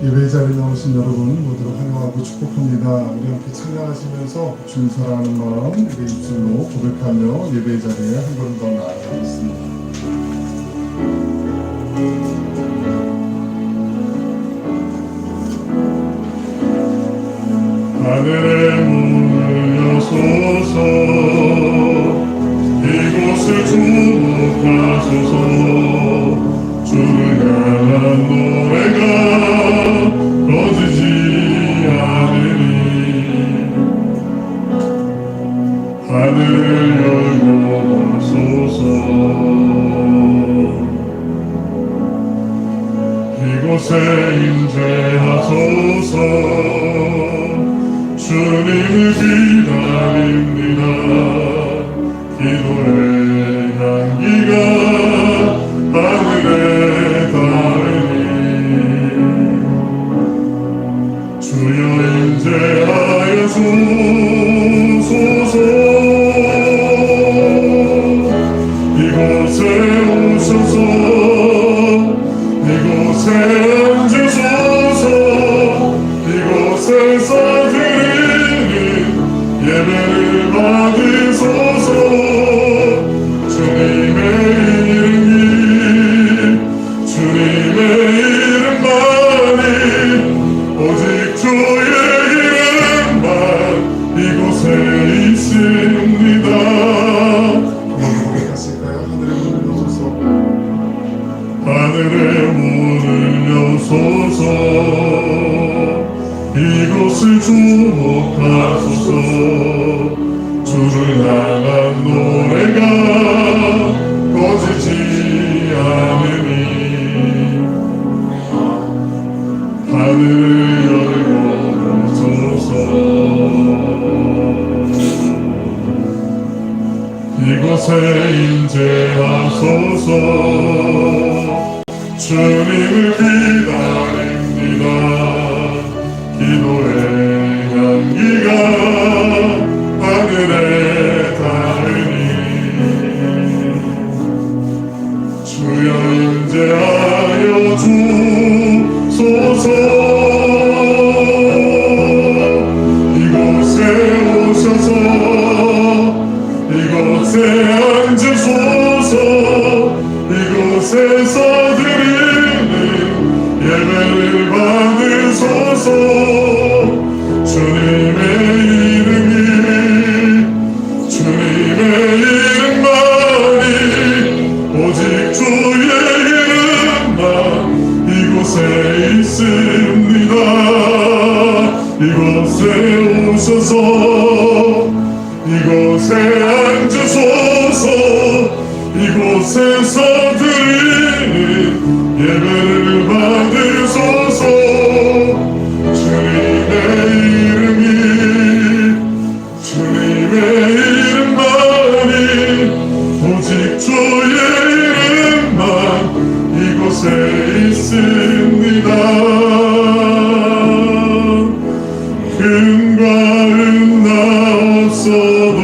예배 자리에 나오신 여러분 모두를 환영하고 축복합니다. 우리 함께 찬양하시면서 주님 사랑하는 마음 우리 입술로 고백하며 예배 자리에 한 걸음 더 나아가겠습니다. 하늘의 문을 여소서 이곳을 주목하소서 주를 향한 노래가 꺼지지 않으니 하늘을 열고 보소서 이곳에 임재하소서 주님을 기다립니다. 기도의 향기가 하늘에 닿으니 주여 임재하여 주소서 이곳에 오셔서 이곳에 앉으소서 이곳에서 예배를 받으소서 주님의 이름이 주님의 이름만이 오직 주의 이름만 이곳에 있습니다. 고백하실까요? 하늘의 문을 여소서 이곳을 주목하소서 주를 향한 노래가 꺼지지 않으니 하늘을 열고 보소서 이곳에 임재하소서 주님을 기다립니다. 기도의 향기가 하늘에 닿으니 주여 임재하여 주소서 이곳에 오셔서 이곳에 앉으소서 이곳에서 드리는 예배를 받으소서 주님의 이름이 주님의 이름만이 오직 주의 이름만 이곳에 있습니다. 이곳에 오셔서 이곳에 앉으소서 이곳에서 드리는 예배를 받으소서 주님의 이름이 주님의 이름만이 오직 주의 이름만 이곳에 있습니다. 금과 은 나 없어도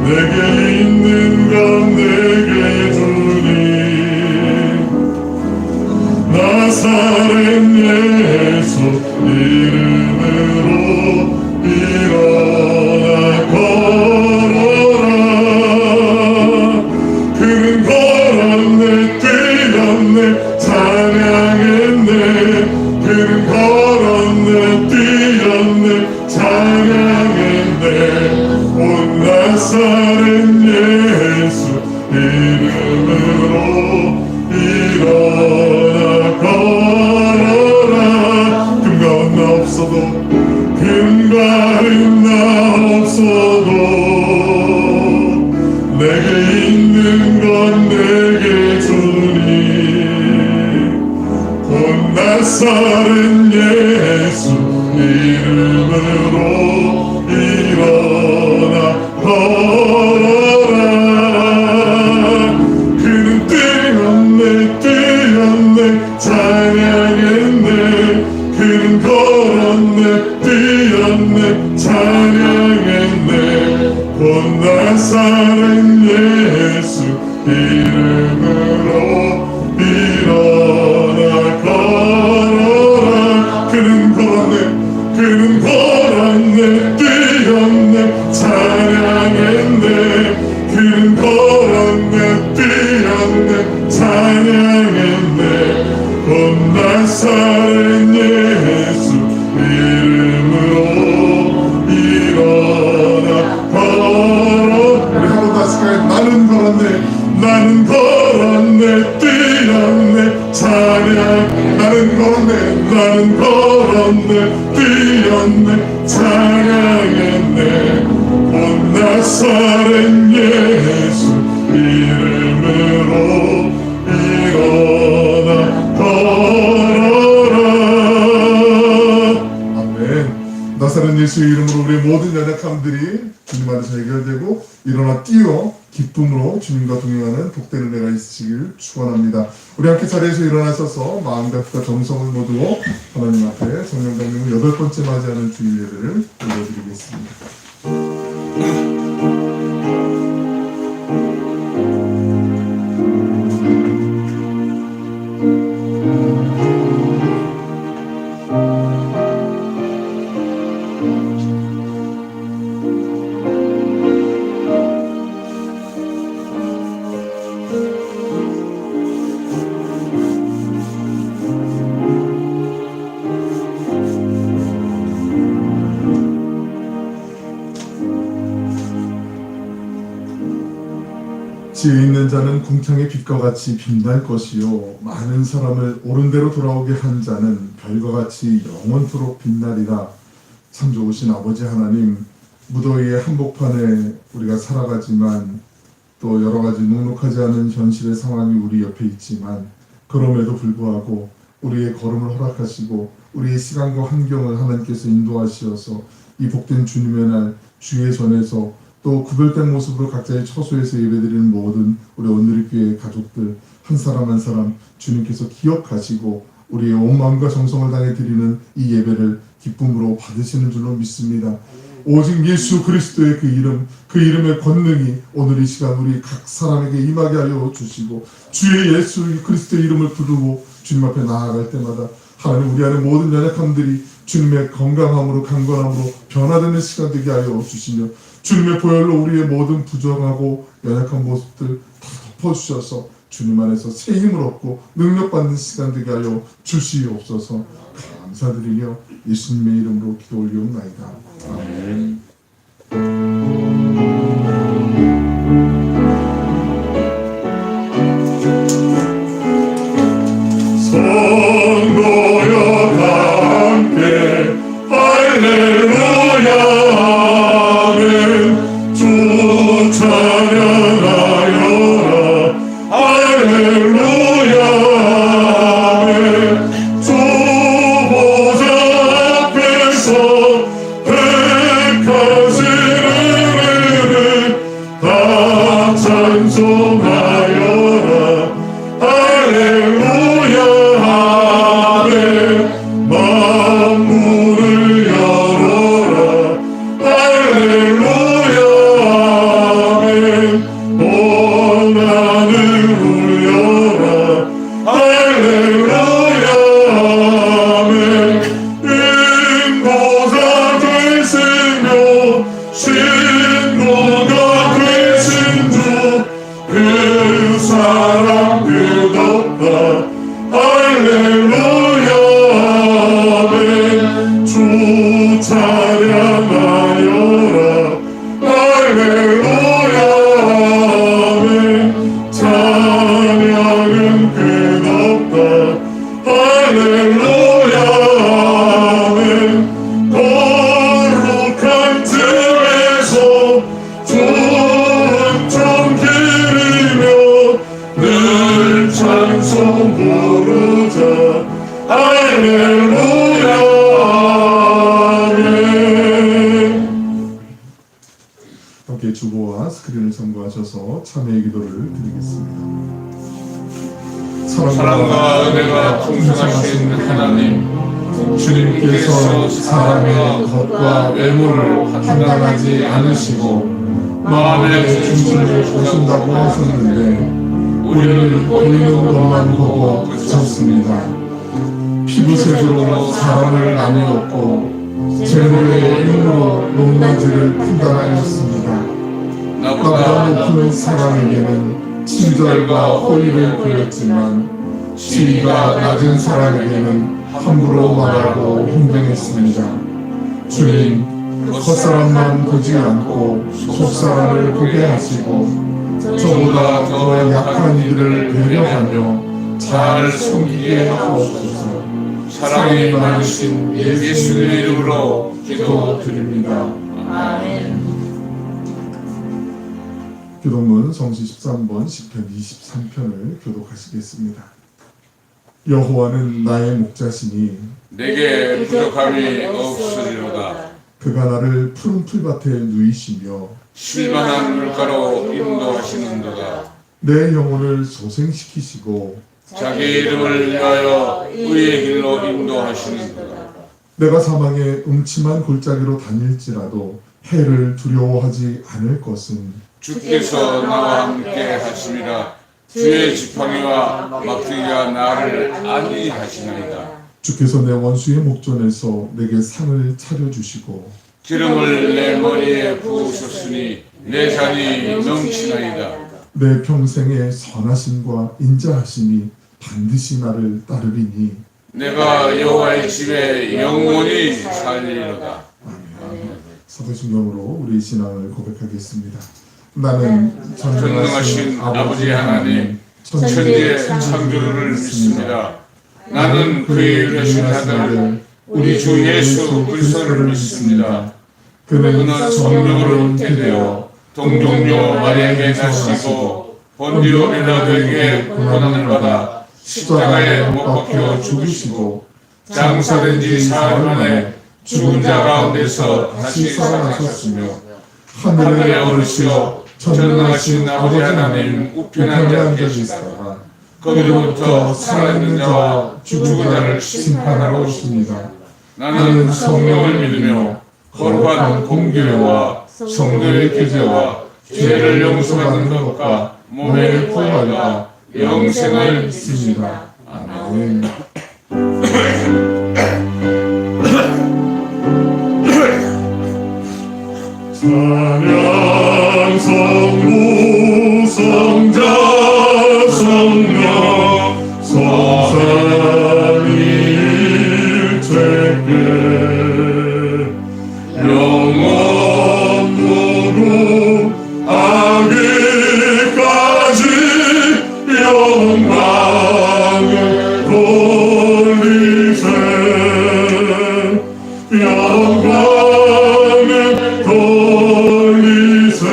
내게 있는 건 내게 주니 나사렛 예수 이름으로 일어나 걸어라 그는 걸었네 뛰었네 찬양했네 그는 걸었네 뛰었네 찬양했네 온 나사렛 예수 이름으로 일어나 걸어라 금과 은 없어도 금과 은 나 없어도 내게 있는 건 내게 주니 곧 나사렛 예수 이름으로 일어나 걸어라 그는 뛰었네 뛰었네 찬양했네 그는 걸었네 뛰었네 찬양했네 곧 나사렛 예수 이름으로 일어나 걸어라 찬양했네. 온 나사렛 예수 이름으로 일어나 걸어. 우리 한번 다시 가요. 나는 걸었네. 나는 걸었네. 뛰었네. 찬양. 나는 걸었네. 나는 걸었네. 뛰었네. 찬양했네. 온 나사렛 예수 이름으로 일어나 걸어라. 아멘. 나사렛 예수 이름으로 우리의 모든 연약함들이 주님 안에서 해결되고 일어나 뛰어 기쁨으로 주님과 동행하는 복된 은혜가 있으시길 축원합니다. 우리 함께 자리에서 일어나셔서 마음과 뜻과 정성을 모두 하나님 앞에 성령당님을 8번째 맞이하는 주일 예배를 올려드리겠습니다. 지혜 있는 자는 궁창의 빛과 같이 빛날 것이요 많은 사람을 옳은 대로 돌아오게 한 자는 별과 같이 영원토록 빛나리라. 참 좋으신 아버지 하나님, 무더위의 한복판에 우리가 살아가지만 또 여러 가지 녹록하지 않은 현실의 상황이 우리 옆에 있지만 그럼에도 불구하고 우리의 걸음을 허락하시고 우리의 시간과 환경을 하나님께서 인도하시어서 이 복된 주님의 날 주의 전에서 또 구별된 모습으로 각자의 처소에서 예배드리는 모든 우리 온누리교회 가족들 한 사람 한 사람 주님께서 기억하시고 우리의 온 마음과 정성을 다해 드리는 이 예배를 기쁨으로 받으시는 줄로 믿습니다. 오직 예수 그리스도의 그 이름, 그 이름의 권능이 오늘 이 시간 우리 각 사람에게 임하게 하여 주시고 주의 예수 그리스도의 이름을 부르고 주님 앞에 나아갈 때마다 하나님 우리 안에 모든 연약함들이 주님의 건강함으로 강건함으로 변화되는 시간 되게 하여 주시며 주님의 보혈로 우리의 모든 부정하고 연약한 모습들 다 덮어주셔서 주님 안에서 새 힘을 얻고 능력받는 시간 되게 하여 주시옵소서. 감사드리며 예수님의 이름으로 기도 올리옵나이다. 아멘. 성도여 다 함께 할렐루야 아멘. 주 찬양하여라 할렐루야 아멘. 주 보좌 앞에서 백하시는 다 찬송하여라 할렐루야 아멘. 만물을 열어라 할렐루야 아멘. 온 하늘 울려라 할렐루야 아멘. 인도자 되시며 신도가 되신 주 그 사랑 끝없다 할렐루야 아멘. 주 찬양하여라 할렐루야 아멘. 찬양은 끝없다 할렐루야 아멘. 거룩한 집에서 좋은 종 기리며 늘 찬송 부르자 할렐루야 아멘. 함께 주보와 스크린을 참고하셔서 참회의 기도를 드리겠습니다. 사랑과 은혜가 풍성하신 하나님, 주님께서 사람의 겉과 외모를 판단하지 않으시고 마음의 중심을 보신다고 하셨는데 우리는 보이는 것만 보고 그쳤습니다. 피부색으로 사람을 나누었고 재물의 힘으로 높낮이를 판단하였습니다. 나보다 높은 사람에게는 친절과 호의를 보였지만 지위가 낮은 사람에게는 함부로 말하고 흥정했습니다. 주님, 겉사람만 보지 않고 속사람을 보게 하시고 저보다 더 약한 이들을 배려하며 잘 섬기게 하옵소서. 사랑이 많으신 예수님 이름으로 기도드립니다. 아멘. 교독문 성시 13번 시편 23편을 교독하시겠습니다. 여호와는 나의 목자시니 내게 부족함이 없으리로다. 그가 나를 푸른 풀밭에 누이시며 쉴만한 물가로 인도하시는도다. 내 영혼을 소생시키시고 자기 이름을 위하여 의의 길로 인도하시는도다. 내가 사망의 음침한 골짜기로 다닐지라도 해를 두려워하지 않을 것은 주께서 나와 함께 하심이라. 주의 지팡이와 막대기가 나를 안위하시나이다. 주께서 내 원수의 목전에서 내게 상을 차려주시고 기름을 내 머리에 부으셨으니 내 잔이 넘치나이다. 내 평생의 선하심과 인자하심이 반드시 나를 따르리니 내가 여호와의 집에 영원히 살리로다. 사도신경으로 우리 신앙을 고백하겠습니다. 나는 전능하신 아버지 하나님 천지의 창조주를 믿습니다. 나는 그의 유일하신 아들 우리 주 예수 그리스도를 믿습니다. 그는 성령으로 잉태되어 동정녀 마리아에게 나시고 본디오 빌라도에게 고난을 받아 십자가에 못 박혀 죽으시고 장사된 지 사흘 만에 죽은 자 가운데서 다시 살아나셨으며 하늘에 오르시어 전능하신 아버지 하나님 우편에 앉아 계시다가 거기로부터 살아있는 자와 죽은 자를 심판하러 오십니다. 나는 성령을 믿으며 거룩한 공교회와 성도의 교제와 죄를 용서받는 것과 몸의 부활과 영생을 믿습니다. 아멘. 찬양 성부 성자 성령 성삼위일체께 영원토록 아기까지 영광을 돌리세 영광을 돌리세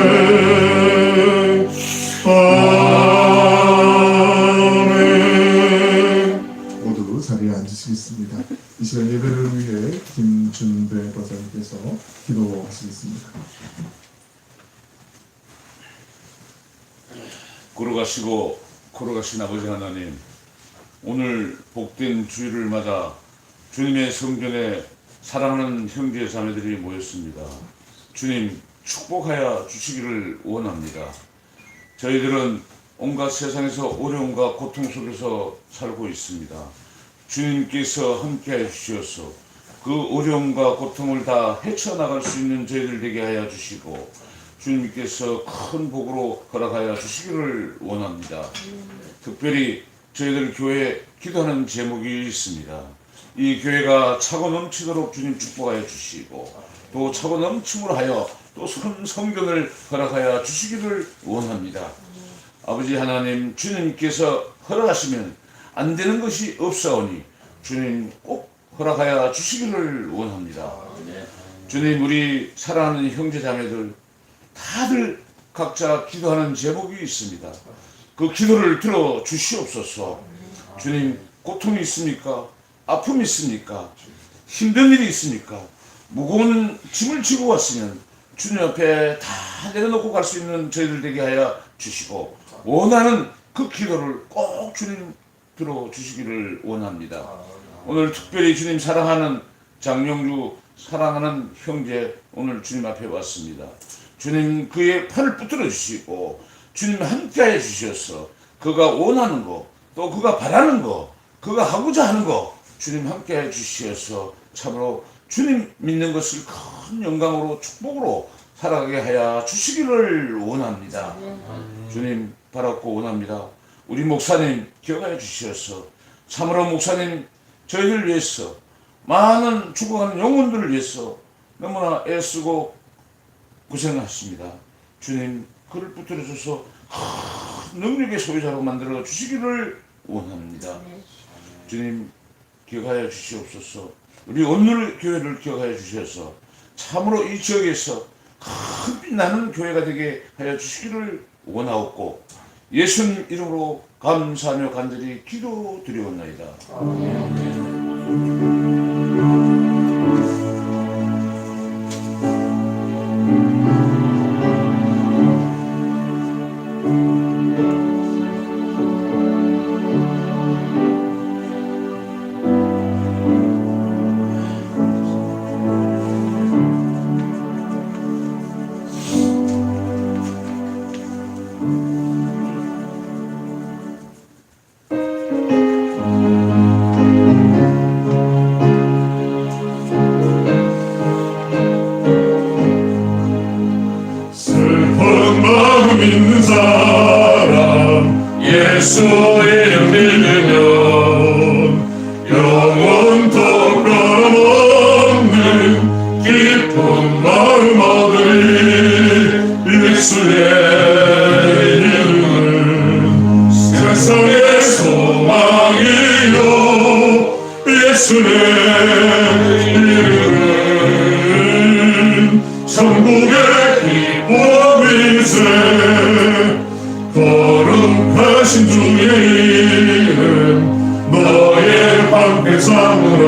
아멘. 모두 자리에 앉으시겠습니다. 이 시간 예배를 위해 김준배 과장님께서 기도하시겠습니다. 걸어가신 아버지 하나님, 오늘 복된 주일을 맞아 주님의 성전에 사랑하는 형제 자매들이 모였습니다. 주님 축복하여 주시기를 원합니다. 저희들은 온갖 세상에서 어려움과 고통 속에서 살고 있습니다. 주님께서 함께해 주시어서 그 어려움과 고통을 다 헤쳐나갈 수 있는 저희들 되게 하여 주시고 주님께서 큰 복으로 허락하여 주시기를 원합니다. 특별히 저희들 교회에 기도하는 제목이 있습니다. 이 교회가 차고 넘치도록 주님 축복하여 주시고 또 차고 넘침으로 하여 또 성전을 허락하여 주시기를 원합니다. 아버지 하나님, 주님께서 허락하시면 안 되는 것이 없사오니 주님 꼭 허락하여 주시기를 원합니다. 주님, 우리 사랑하는 형제 자매들 다들 각자 기도하는 제목이 있습니다. 그 기도를 들어 주시옵소서. 주님, 고통이 있습니까? 아픔이 있습니까? 힘든 일이 있습니까? 무거운 짐을 지고 왔으면 주님 앞에 다 내려놓고 갈 수 있는 저희들 되게 하여 주시고 원하는 그 기도를 꼭 주님 들어 주시기를 원합니다. 오늘 특별히 주님 사랑하는 장영주 사랑하는 형제 오늘 주님 앞에 왔습니다. 주님 그의 팔을 붙들어 주시고 주님 함께해 주셔서 그가 원하는 거 또 그가 바라는 거 그가 하고자 하는 거 주님 함께해 주셔서 참으로 주님 믿는 것을 큰 영광으로 축복으로 살아가게 하여 주시기를 원합니다. 주님 바랐고 원합니다. 우리 목사님 기억하여 주시어서 참으로 목사님 저희를 위해서 많은 죽어가는 영혼들을 위해서 너무나 애쓰고 고생하십니다. 주님 그를 붙들어줘서 능력의 소유자로 만들어 주시기를 원합니다. 주님 기억하여 주시옵소서. 우리 오늘 교회를 기억하여 주셔서 참으로 이 지역에서 큰 빛나는 교회가 되게 하여 주시기를 원하옵고 예수님 이름으로 감사하며 간절히 기도드리옵나이다. 슬픈 마음 있는 사람 예수 이름 믿으면 영원토록 변함없는 기쁜 마음 얻으리. 예수의 이름은 세상의 소망이요 예수의 이름은 천국의 기쁨이세. 거룩하신 주의 이름 너의 방패 삼으라.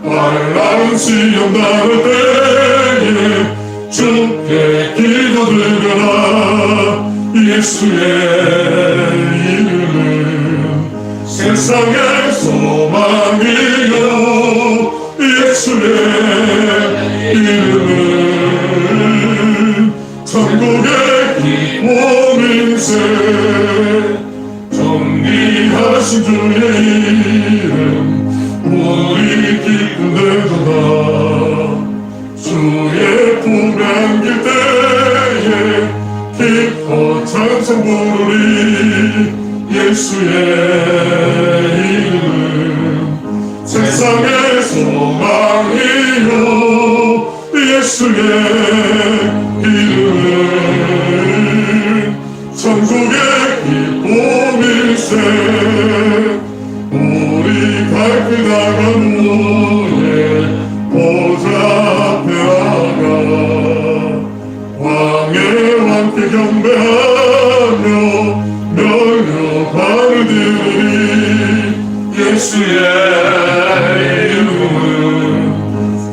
빨라른 시험 당할 때에 주께 기도드려라. 예수의 이름은 세상의 소망이요 예수의 이름은 천국의 기쁨일세. 정리하신 주의 이름 우리 기쁨 되도다. 주의 품에 안길 때에 기뻐 찬송 부르리. 예수의 이름 세상의 소망이요 예수의 이름은 천국의 기쁨일세. 우리 갈길 나간 후에 보좌 앞에 나가 왕의 왕께 경배하며 명령하는 들으리. 예수의 이름은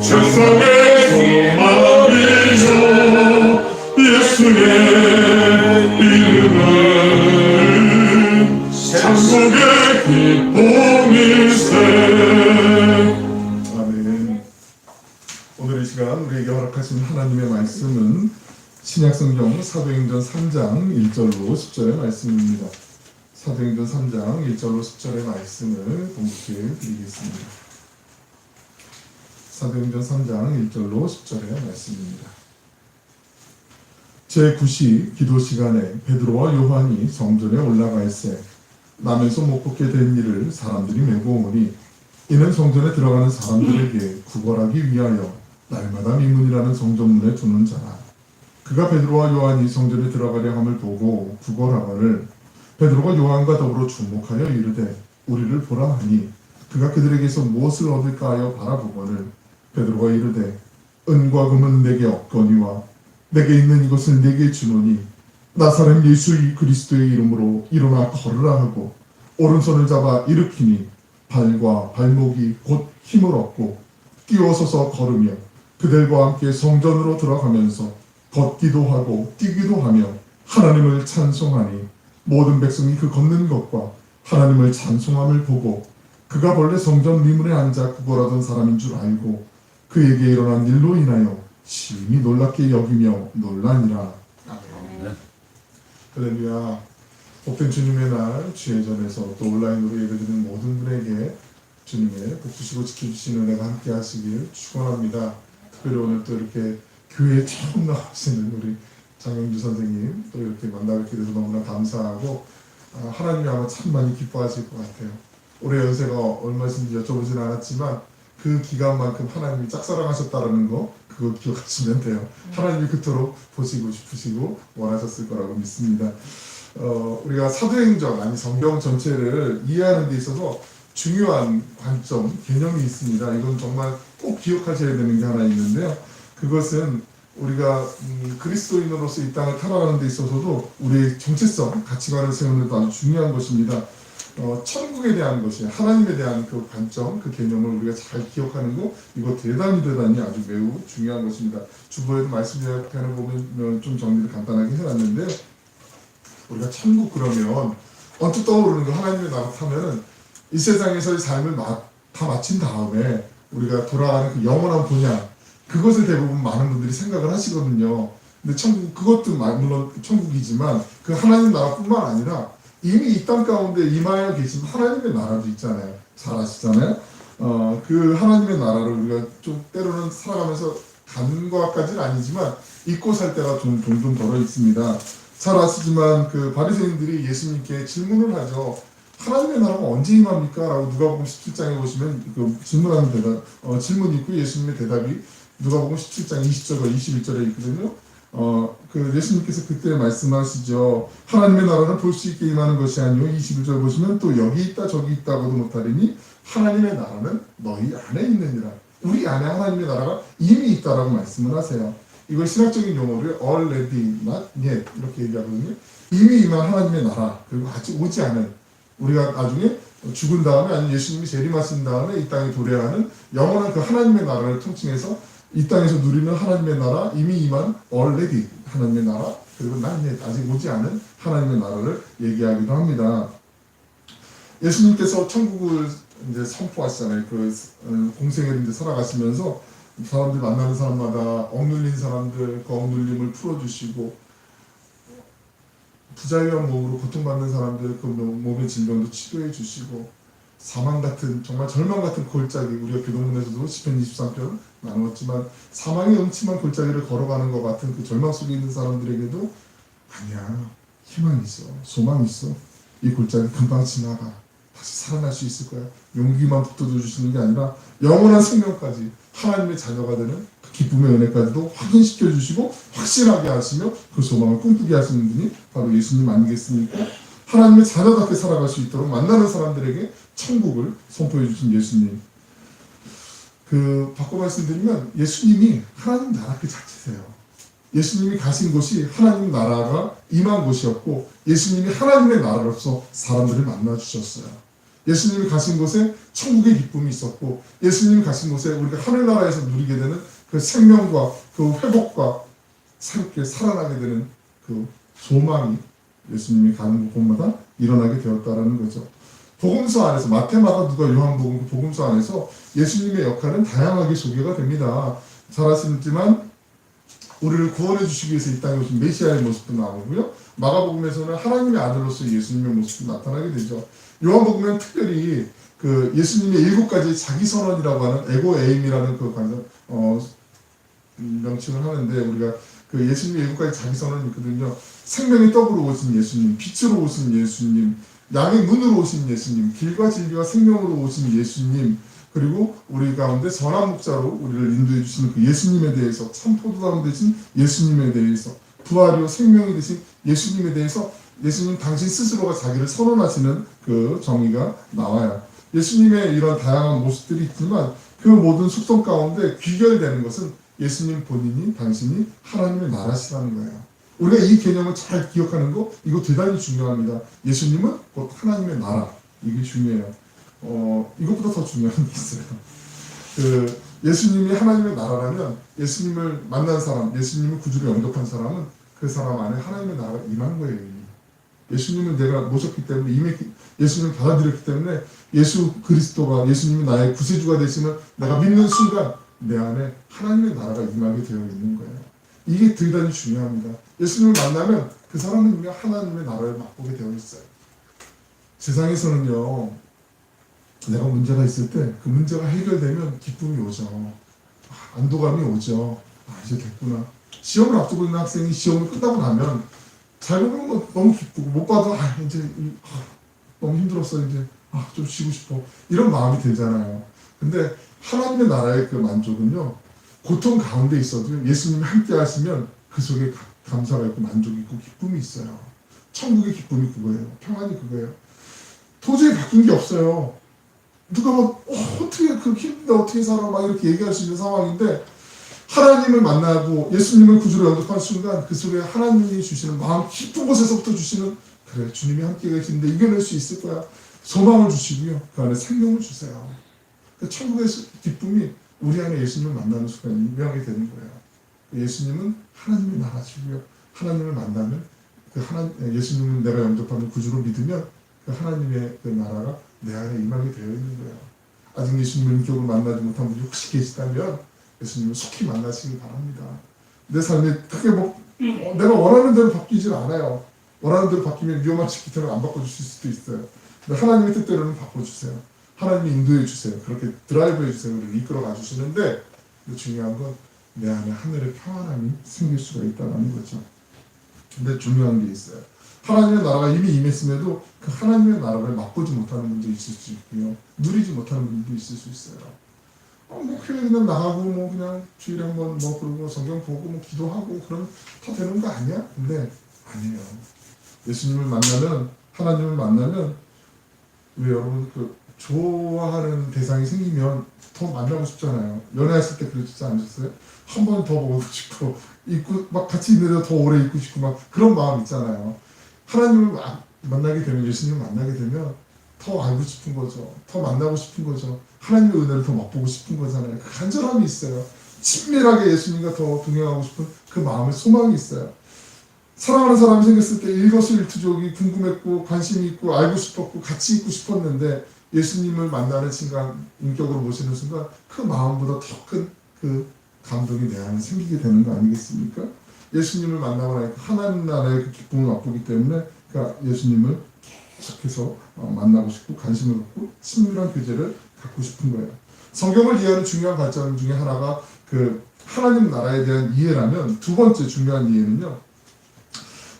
세상의 소망이죠. 예수의 이름은 천국의 기쁨일세. 아멘. 오늘 이 시간 우리에게 허락하신 하나님의 말씀은 신약성경 사도행전 3장 1절로 10절의 말씀입니다. 사도행전 3장 1절로 10절의 말씀을 봉독해 드리겠습니다. 사도행전 3장 1절로 10절의 말씀입니다. 제9시 기도 시간에 베드로와 요한이 성전에 올라가 있세 나면서 못 걷게 된 일을 사람들이 메고 오니 이는 성전에 들어가는 사람들에게 구걸하기 위하여 날마다 미문이라는 성전문에 두는 자라. 그가 베드로와 요한이 성전에 들어가려 함을 보고 구걸하거늘 베드로가 요한과 더불어 주목하여 이르되 우리를 보라 하니 그가 그들에게서 무엇을 얻을까 하여 바라보거늘 베드로가 이르되 은과 금은 내게 없거니와 내게 있는 이것을 내게 주노니 나사렛 예수 그리스도의 이름으로 일어나 걸으라 하고 오른손을 잡아 일으키니 발과 발목이 곧 힘을 얻고 뛰어서서 걸으며 그들과 함께 성전으로 들어가면서 걷기도 하고 뛰기도 하며 하나님을 찬송하니 모든 백성이 그 걷는 것과 하나님을 찬송함을 보고 그가 본래 성전 미문에 앉아 구걸하던 사람인 줄 알고 그에게 일어난 일로 인하여 심히 놀랍게 여기며 놀라니라. 아멘. 할렐루야. 복된 주님의 날 주예전에서 또 온라인으로 예배드리는 모든 분에게 주님의 복 주시고 지켜주시는 은혜가 함께 하시길 축원합니다. 특별히 오늘 또 이렇게 교회에 처음 나오시는 우리 장영주 선생님 또 이렇게 만나뵙게 돼서 너무나 감사하고 하나님이 아마 참 많이 기뻐하실 것 같아요. 올해 연세가 얼마신지 여쭤보진 않았지만 그 기간만큼 하나님이 짝사랑하셨다는 거 그거 기억하시면 돼요. 하나님이 그토록 보시고 싶으시고 원하셨을 거라고 믿습니다. 우리가 사도행전 아니 성경 전체를 이해하는 데 있어서 중요한 관점, 개념이 있습니다. 이건 정말 꼭 기억하셔야 되는 게 하나 있는데요. 그것은 우리가 그리스도인으로서 이 땅을 살아가는 데 있어서도 우리의 정체성, 가치관을 세우는 데 아주 중요한 것입니다. 천국에 대한 것이 하나님에 대한 그 관점, 그 개념을 우리가 잘 기억하는 거 이거 대단히 아주 매우 중요한 것입니다. 주보에도 말씀 요약편을 보면 좀 정리를 간단하게 해놨는데 우리가 천국 그러면 언뜻 떠오르는 거 하나님의 나라 타면은 이 세상에서의 삶을 다 마친 다음에 우리가 돌아가는 그 영원한 본향 그것을 대부분 많은 분들이 생각을 하시거든요. 근데 천국 그것도 물론 천국이지만 그 하나님 나라뿐만 아니라 이미 이 땅 가운데 임하여 계신 하나님의 나라도 있잖아요. 잘 아시잖아요. 그 하나님의 나라를 우리가 좀 때로는 살아가면서 간 것까지는 아니지만 잊고 살 때가 종종 덜어 있습니다. 잘 아시지만 그 바리새인들이 예수님께 질문을 하죠. 하나님의 나라가 언제 임합니까? 라고 누가복음 17장에 보시면 그 질문하는 질문이 있고 예수님의 대답이 누가복음 17장 20절과 21절에 있거든요. 그 예수님께서 그때 말씀하시죠. 하나님의 나라는 볼 수 있게 임하는 것이 아니요 21절 보시면 또 여기 있다 저기 있다고도 못하리니 하나님의 나라는 너희 안에 있느니라. 우리 안에 하나님의 나라가 이미 있다라고 말씀을 하세요. 이걸 신학적인 용어를 already, not yet 이렇게 얘기하거든요. 이미 임한 하나님의 나라 그리고 아직 오지 않은 우리가 나중에 죽은 다음에 아니면 예수님이 재림하신 다음에 이 땅에 도래하는 영원한 그 하나님의 나라를 통칭해서 이 땅에서 누리는 하나님의 나라 이미 임한 already 하나님의 나라 그리고 not yet 아직 오지 않은 하나님의 나라를 얘기하기도 합니다. 예수님께서 천국을 이제 선포하시잖아요. 그 공생애를 이제 살아가시면서 사람들 만나는 사람마다 억눌린 사람들 그 억눌림을 풀어주시고 부자유한 몸으로 고통받는 사람들 그 몸의 질병도 치료해 주시고 사망 같은 정말 절망 같은 골짜기 우리가 교동문에서도 시편 23편 나누었지만 사망의 음침한 골짜기를 걸어가는 것 같은 그 절망 속에 있는 사람들에게도 아니야 희망이 있어 소망이 있어 이 골짜기 금방 지나가 다시 살아날 수 있을 거야. 용기만 북돋워 주시는 게 아니라 영원한 생명까지 하나님의 자녀가 되는 그 기쁨의 은혜까지도 확인시켜 주시고 확신하게 하시며 그 소망을 꿈꾸게 하시는 분이 바로 예수님 아니겠습니까? 하나님의 자녀답게 살아갈 수 있도록 만나는 사람들에게 천국을 선포해 주신 예수님. 바꿔 말씀드리면 예수님이 하나님 나라 그 자체세요. 예수님이 가신 곳이 하나님 나라가 임한 곳이었고 예수님이 하나님의 나라로서 사람들을 만나 주셨어요. 예수님이 가신 곳에 천국의 기쁨이 있었고 예수님이 가신 곳에 우리가 하늘나라에서 누리게 되는 그 생명과 그 회복과 새롭게 살아나게 되는 그 소망이 예수님이 가는 곳마다 일어나게 되었다라는 거죠. 복음서 안에서 마태, 마가, 누가, 요한복음 그 복음서 안에서 예수님의 역할은 다양하게 소개가 됩니다. 잘 아시지만 우리를 구원해 주시기 위해서 이 땅에 오신 메시아의 모습도 나오고요. 마가복음에서는 하나님의 아들로서 예수님의 모습도 나타나게 되죠. 요한복음은 특별히 그 예수님의 7가지 자기 선언이라고 하는 에고 에임이라는 그 명칭을 하는데 우리가 그 예수님의 7가지 자기 선언이 있거든요. 생명의 떡으로 오신 예수님, 빛으로 오신 예수님, 양의 문으로 오신 예수님, 길과 진리와 생명으로 오신 예수님, 그리고 우리 가운데 선한 목자로 우리를 인도해 주시는 그 예수님에 대해서 참 포도나무 되신 예수님에 대해서 부활이요 생명이 되신 예수님에 대해서 예수님 당신 스스로가 자기를 선언하시는 그 정의가 나와요. 예수님의 이런 다양한 모습들이 있지만 그 모든 속성 가운데 귀결되는 것은 예수님 본인이 당신이 하나님의 나라시라는 거예요. 우리가 이 개념을 잘 기억하는 거 이거 대단히 중요합니다. 예수님은 곧 하나님의 나라 이게 중요해요. 이것보다 더 중요한 게 있어요. 예수님이 하나님의 나라라면 예수님을 만난 사람, 예수님을 구주로 영접한 사람은 그 사람 안에 하나님의 나라가 임한 거예요. 예수님을 내가 모셨기 때문에 예수님을 받아들였기 때문에 예수 그리스도가 예수님이 나의 구세주가 되심을 내가 믿는 순간 내 안에 하나님의 나라가 임하게 되어 있는 거예요. 이게 대단히 중요합니다. 예수님을 만나면 그 사람은 이미 하나님의 나라를 맛보게 되어 있어요. 세상에서는요. 내가 문제가 있을 때 그 문제가 해결되면 기쁨이 오죠. 안도감이 오죠. 이제 됐구나. 시험을 앞두고 있는 학생이 시험을 끝나고 나면 잘 보면 너무 기쁘고 못 봐도 이제 너무 힘들었어 이제 좀 쉬고 싶어 이런 마음이 들잖아요. 근데 하나님의 나라의 그 만족은요, 고통 가운데 있어도 예수님이 함께 하시면 그 속에 감사가 있고 만족이 있고 기쁨이 있어요. 천국의 기쁨이 그거예요. 평안이 그거예요. 도저히 바뀐 게 없어요. 누가 어떻게 그렇게 힘든데 어떻게 살아 막 이렇게 얘기할 수 있는 상황인데, 하나님을 만나고 예수님을 구주로 영접한 순간 그 속에 하나님이 주시는 마음 깊은 곳에서부터 주시는, 그래 주님이 함께 계시는데 이겨낼 수 있을 거야, 소망을 주시고요, 그 안에 생명을 주세요. 그 천국의 기쁨이 우리 안에 예수님을 만나는 순간 임명이 되는 거예요. 예수님은 하나님의 나라시고요, 하나님을 만나면 예수님은 내가 영접하는 구주로 믿으면 그 하나님의 그 나라가 내 안에 임하게 되어 있는 거예요. 아직 예수님을 인격으로 만나지 못한 분이 혹시 계시다면 예수님을 속히 만나시기 바랍니다. 내 삶이 크게 내가 원하는 대로 바뀌질 않아요. 원하는 대로 바뀌면 위험한 시기 때문에 안 바꿔주실 수도 있어요. 근데 하나님의 뜻대로는 바꿔주세요. 하나님이 인도해 주세요. 그렇게 드라이브해 주세요. 우리를 이끌어 가주시는데, 중요한 건 내 안에 하늘의 평안함이 생길 수가 있다는 거죠. 근데 중요한 게 있어요. 하나님의 나라가 이미 임했음에도 그 하나님의 나라를 맛보지 못하는 분도 있을 수 있고요, 누리지 못하는 분도 있을 수 있어요. 교회 그냥 나가고 그냥 주일에 한번 그러고 성경 보고 기도하고 그럼 다 되는 거 아니야? 근데 아니에요. 예수님을 만나면, 하나님을 만나면, 왜 여러분 좋아하는 대상이 생기면 더 만나고 싶잖아요. 연애했을 때 그러지 않으셨어요? 한 번 더 보고 싶고 같이 있는데 더 오래 있고 싶고 그런 마음 있잖아요. 하나님을 만나게 되면, 예수님을 만나게 되면 더 알고 싶은 거죠. 더 만나고 싶은 거죠. 하나님의 은혜를 더 맛보고 싶은 거잖아요. 그 간절함이 있어요. 친밀하게 예수님과 더 동행하고 싶은 그 마음의 소망이 있어요. 사랑하는 사람이 생겼을 때 일거수일투족이 궁금했고 관심이 있고 알고 싶었고 같이 있고 싶었는데, 예수님을 만나는 순간, 인격으로 모시는 순간 그 마음보다 더 큰 그 감동이 내 안에 생기게 되는 거 아니겠습니까? 예수님을 만나고 나니까 하나님 나라의 그 기쁨을 맛보기 때문에 예수님을 계속해서 만나고 싶고 관심을 갖고 친밀한 교제를 갖고 싶은 거예요. 성경을 이해하는 중요한 관점 중에 하나가 그 하나님 나라에 대한 이해라면, 두 번째 중요한 이해는요,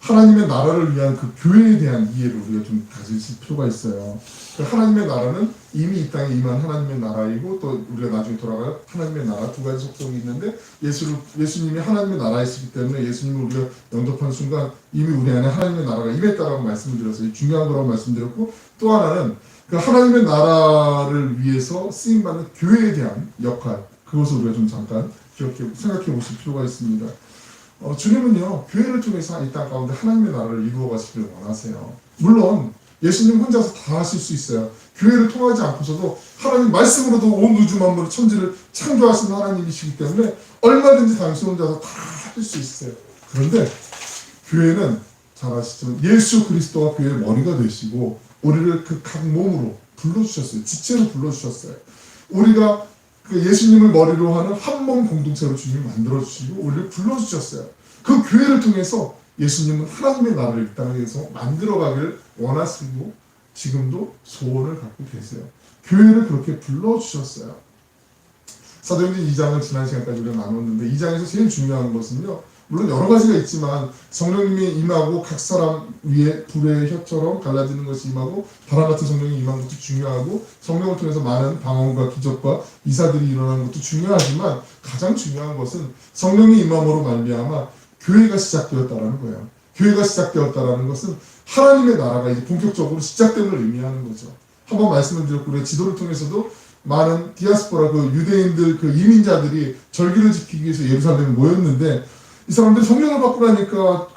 하나님의 나라를 위한 그 교회에 대한 이해를 우리가 좀 가질 필요가 있어요. 하나님의 나라는 이미 이 땅에 임한 하나님의 나라이고, 또 우리가 나중에 돌아갈 하나님의 나라, 두 가지 속성이 있는데, 예수님이 하나님의 나라이시기 때문에 예수님을 우리가 영접한 순간 이미 우리 안에 하나님의 나라가 임했다라고 말씀을 드렸어요. 중요한 거라고 말씀드렸고, 또 하나는 그 하나님의 나라를 위해서 쓰임받는 교회에 대한 역할, 그것을 우리가 좀 잠깐 생각해 보실 필요가 있습니다. 주님은요, 교회를 통해서 이 땅 가운데 하나님의 나라를 이루어 가시길 원하세요. 물론 예수님 혼자서 다 하실 수 있어요. 교회를 통하지 않고서도 하나님 말씀으로도 온 우주 만물의 천지를 창조하신 하나님이시기 때문에 얼마든지 당신 혼자서 다 할 수 있어요. 그런데 교회는 잘 아시죠? 예수 그리스도가 교회의 머리가 되시고 우리를 그 각 몸으로 불러주셨어요. 지체로 불러주셨어요. 우리가 그 예수님을 머리로 하는 한 몸 공동체로 주님이 만들어주시고 우리를 불러주셨어요. 그 교회를 통해서 예수님은 하나님의 나라를 이 땅에서 만들어가기를 원하시고 지금도 소원을 갖고 계세요. 교회를 그렇게 불러주셨어요. 사도행전 2장은 지난 시간까지 우리가 나눴는데, 2장에서 제일 중요한 것은요, 물론 여러 가지가 있지만 성령님이 임하고 각 사람 위에 불의 혀처럼 갈라지는 것이 임하고 바람 같은 성령이 임한 것도 중요하고, 성령을 통해서 많은 방언과 기적과 이사들이 일어나는 것도 중요하지만, 가장 중요한 것은 성령이 임함으로 말미암아 교회가 시작되었다라는 거예요. 교회가 시작되었다라는 것은 하나님의 나라가 이제 본격적으로 시작됨을 의미하는 거죠. 한번 말씀을 드렸고, 우리가 지도를 통해서도 많은 디아스포라, 그 유대인들, 그 이민자들이 절기를 지키기 위해서 예루살렘에 모였는데, 이 사람들이 성령을 받고 나니까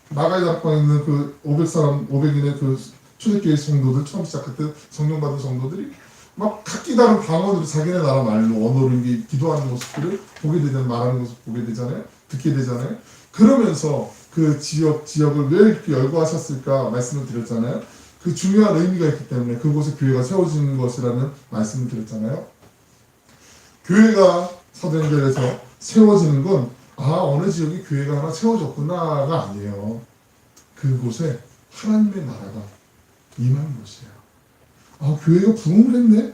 나가야 다락방에 있는 500인의 그 초대교회 성도들, 처음 시작할 때 성령 받은 성도들이 막 각기 다른 방언으로 자기네 나라 말로 언어로 기도하는 모습들을 보게 되잖아요. 말하는 모습 보게 되잖아요. 듣게 되잖아요. 그러면서 그 지역을 왜 이렇게 열거하셨을까 말씀을 드렸잖아요. 그 중요한 의미가 있기 때문에 그곳에 교회가 세워지는 것이라는 말씀을 드렸잖아요. 교회가 사도행전에서 세워지는 건 어느 지역에 교회가 하나 세워졌구나가 아니에요. 그곳에 하나님의 나라가 임한 것이에요. 교회가 부흥을 했네?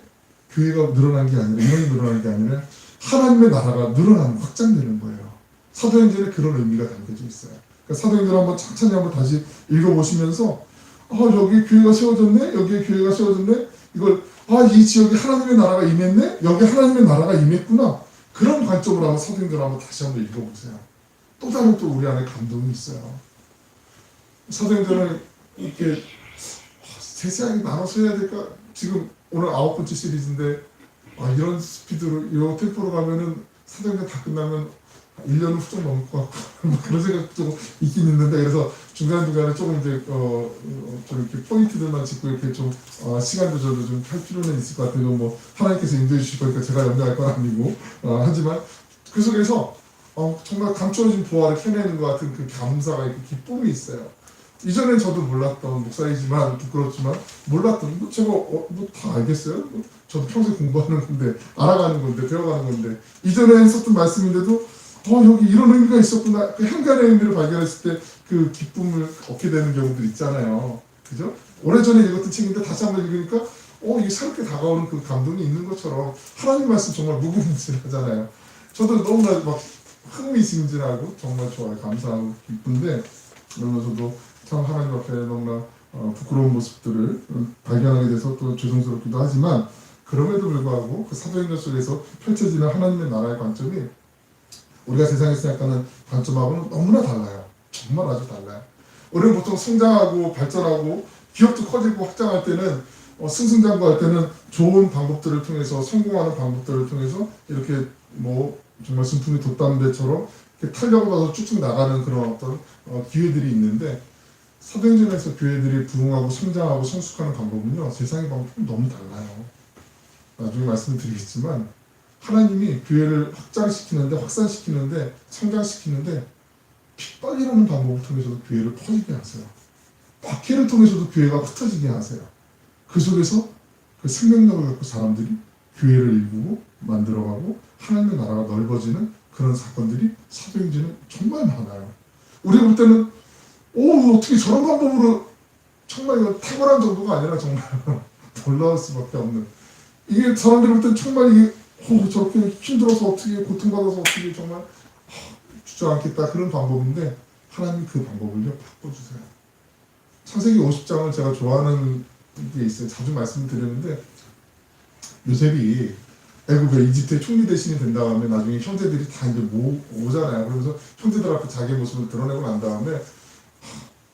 교회가 늘어난 게 아니라, 인원이 늘어난 게 아니라 하나님의 나라가 늘어나는 확장되는 거예요. 사도행전에 그런 의미가 담겨져 있어요. 그러니까 사도행전 한번 천천히 한번 다시 읽어보시면서 여기 교회가 세워졌네, 여기에 교회가 세워졌네, 이걸 이 지역에 하나님의 나라가 임했네, 여기 하나님의 나라가 임했구나. 그런 관점으로 한번 사도행전 한번 다시 한번 읽어보세요. 또 다른 또 우리 안에 감동이 있어요. 사도행전을 이렇게 세세하게 나눠서 해야 될까? 지금 오늘 9번째 시리즈인데 이런 스피드로 이런 템포로 가면은 사도행전 다 끝나면 1년은 훌쩍 넘을 것 같고 뭐 그런 생각도 좀 있긴 있는데, 그래서 중간중간에 조금 이제 좀 이렇게 포인트들만 짚고 이렇게 좀 시간 조절도 좀 할 필요는 있을 것 같아요. 뭐 하나님께서 인도해 주실 거니까 제가 염려할 건 아니고 하지만 그 속에서 정말 감추어진 보화를 캐내는 것 같은 그 감사가 있고 기쁨이 있어요. 이전엔 저도 몰랐던 목사이지만 부끄럽지만 몰랐던 제가 다 알겠어요. 저도 평소에 공부하는 건데 알아가는 건데 배워가는 건데 이전에 했었던 말씀인데도 여기 이런 의미가 있었구나. 그 현관의 의미를 발견했을 때 그 기쁨을 얻게 되는 경우들 있잖아요. 그죠? 오래전에 읽었던 책인데 다시 한번 읽으니까 이게 새롭게 다가오는 그 감동이 있는 것처럼 하나님 말씀 정말 무궁무진하잖아요. 저도 너무나 막 흥미진진하고 정말 좋아요. 감사하고 기쁜데 그러면서도 참 하나님 앞에 너무나 부끄러운 모습들을 발견하게 돼서 또 죄송스럽기도 하지만, 그럼에도 불구하고 그 사도행전 속에서 펼쳐지는 하나님의 나라의 관점이 우리가 세상에서 생각하는 관점하고는 너무나 달라요. 정말 아주 달라요. 우리는 보통 성장하고 발전하고 기업도 커지고 확장할 때는 승승장구할 때는 좋은 방법들을 통해서, 성공하는 방법들을 통해서 이렇게 뭐 정말 순풍이 돋담배처럼 탄력을 받아서 쭉쭉 나가는 그런 어떤 기회들이 있는데, 사도행전에서 교회들이 부흥하고 성장하고 성숙하는 방법은요, 세상의 방법은 너무 달라요. 나중에 말씀드리겠지만 하나님이 교회를 확장시키는데, 확산시키는데, 성장시키는데 핏발이라는 방법을 통해서도 교회를 퍼지게 하세요. 박해를 통해서도 교회가 흩어지게 하세요. 그 속에서 그 생명력을 갖고 사람들이 교회를 일구고 만들어가고 하나님의 나라가 넓어지는 그런 사건들이 사도행전에 정말 많아요. 우리가 볼 때는 어떻게 저런 방법으로, 정말 이거 탁월한 정도가 아니라 정말 놀라울 수밖에 없는, 이게 사람들이 볼 때는 정말 이게 저렇게 힘들어서 어떻게, 고통받아서 어떻게, 정말 주저앉겠다 그런 방법인데 하나님이 그 방법을요 바꿔주세요. 창세기 50장을 제가 좋아하는 게 있어요. 자주 말씀드렸는데, 요셉이 애굽의 이집트의 총리 대신이 된 다음에 나중에 형제들이 다 이제 오잖아요. 그러면서 형제들 앞에 자기 모습을 드러내고 난 다음에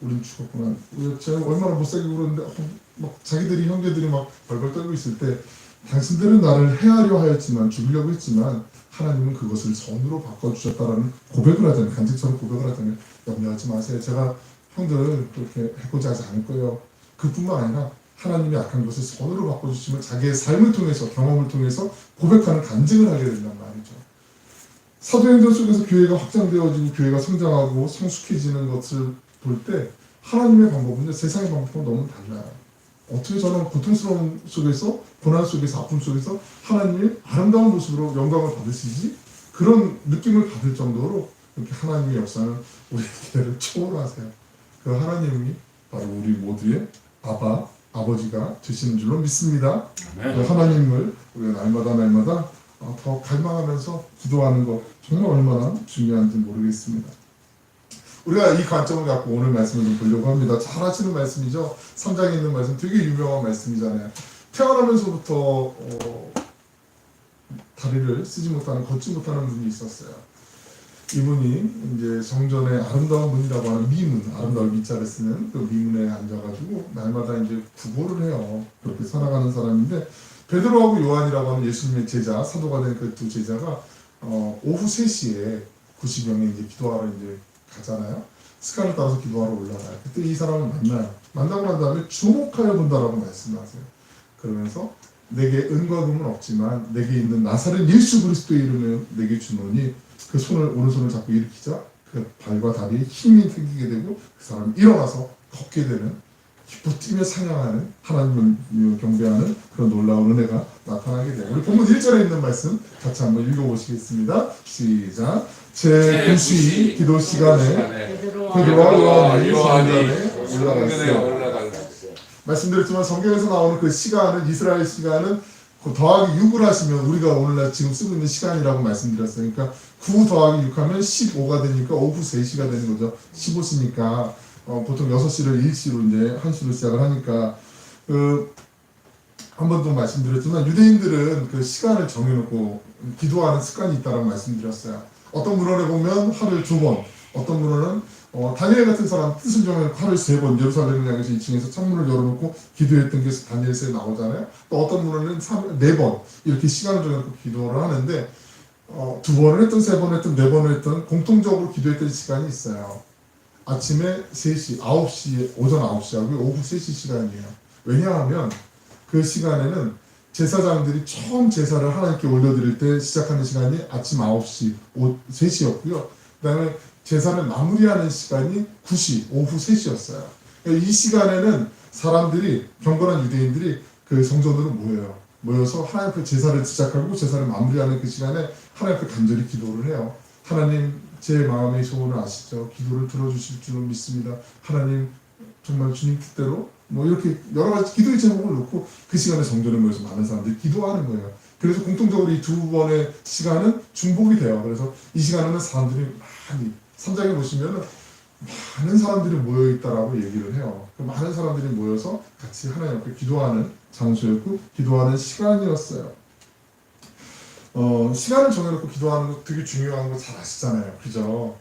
우린 죽었구나. 제가 얼마나 못살게 그러는데 막 자기들이, 형제들이 막 벌벌 떨고 있을 때, 당신들은 나를 해하려 하였지만, 죽이려고 했지만 하나님은 그것을 선으로 바꿔주셨다라는 고백을 하잖아요. 간직처럼 고백을 하잖아요. 염려하지 마세요. 제가 형들 그렇게 해코지 하지 않을 거예요. 그뿐만 아니라 하나님이 악한 것을 선으로 바꿔주시면 자기의 삶을 통해서, 경험을 통해서 고백하는 간증을 하게 된단 말이죠. 사도행전 속에서 교회가 확장되어지고 교회가 성장하고 성숙해지는 것을 볼 때 하나님의 방법은 세상의 방법과 너무 달라요. 어떻게 저는 고통스러운 속에서, 고난 속에서, 아픔 속에서 하나님이 아름다운 모습으로 영광을 받으시지? 그런 느낌을 받을 정도로 이렇게 하나님의 역사는 우리 기대를 초월하세요. 그 하나님이 바로 우리 모두의 아버지가 되시는 줄로 믿습니다. 그 하나님을 우리가 날마다 더 갈망하면서 기도하는 것 정말 얼마나 중요한지 모르겠습니다. 우리가 이 관점을 갖고 오늘 말씀을 좀 보려고 합니다. 잘 아시는 말씀이죠. 3장에 있는 말씀, 되게 유명한 말씀이잖아요. 태어나면서부터 다리를 쓰지 못하는, 걷지 못하는 분이 있었어요. 이분이 이제 성전의 아름다운 문이라고 하는 미문, 아름다운 미자를 쓰는 그 미문에 앉아가지고 날마다 이제 구걸을 해요. 그렇게 살아가는 사람인데, 베드로하고 요한이라고 하는 예수님의 제자, 사도가 된 그 두 제자가 오후 3시에 90명이 이제 기도하러 이제 가잖아요. 습관을 따라서 기도하러 올라가요. 그때 이 사람을 만나요. 만나고 난 다음에 주목하여 본다라고 말씀하세요. 그러면서 내게 은과 금은 없지만 내게 있는 나사렛 예수 그리스도의 이름을 내게 주노니, 그 오른손을 잡고 일으키자 그 발과 다리에 힘이 생기게 되고 그 사람이 일어나서 걷게 되는, 기뻐 뛰며 찬양하는, 하나님을 경배하는 그런 놀라운 은혜가 나타나게 돼요. 우리 본문 1절에 있는 말씀 같이 한번 읽어보시겠습니다. 시작. 제9시 기도 시간에 베드로와 요한이 올라갔어요. 말씀드렸지만 성경에서 나오는 그 시간은, 이스라엘 시간은 그 더하기 6을 하시면 우리가 오늘날 지금 쓰고 있는 시간이라고 말씀드렸어요. 그러니까 9 더하기 6 하면 15가 되니까 오후 3시가 되는 거죠. 15시니까 보통 6시를 1시로 이제 1시로 시작을 하니까 한 번 더 말씀드렸지만 유대인들은 그 시간을 정해놓고 기도하는 습관이 있다고 말씀드렸어요. 어떤 문헌에 보면 하루에 2번, 어떤 문헌은 다니엘 같은 사람 뜻을 정해놓고 하루에 3번 예루살렘을 향해서 2층에서 창문을 열어놓고 기도했던 게 다니엘서에 나오잖아요. 또 어떤 문헌은 4번 이렇게 시간을 정해놓고 기도를 하는데 2번을 했든 3번을 했든 4번을 했든 공통적으로 기도했던 시간이 있어요. 아침에 3시, 9시, 오전 9시하고 오후 3시 시간이에요. 왜냐하면 그 시간에는 제사장들이 처음 제사를 하나님께 올려드릴 때 시작하는 시간이 아침 9시, 3시였고요. 그 다음에 제사를 마무리하는 시간이 9시, 오후 3시였어요. 이 시간에는 사람들이, 경건한 유대인들이 그 성전으로 모여서 하나님 앞에 제사를 시작하고 제사를 마무리하는 그 시간에 하나님 앞에 간절히 기도를 해요. 하나님, 제 마음의 소원을 아시죠? 기도를 들어주실 줄로 믿습니다. 하나님, 정말 주님 뜻대로 이렇게 여러 가지 기도의 제목을 놓고 그 시간에 성전에 모여서 많은 사람들이 기도하는 거예요. 그래서 공통적으로 이 2번의 시간은 중복이 돼요. 그래서 이 시간에는 사람들이 많이 3장에 보시면은 많은 사람들이 모여 있다라고 얘기를 해요. 그 많은 사람들이 모여서 같이 하나님 앞에 기도하는 장소였고 기도하는 시간이었어요. 시간을 정해놓고 기도하는 거 되게 중요한 거 잘 아시잖아요. 그죠?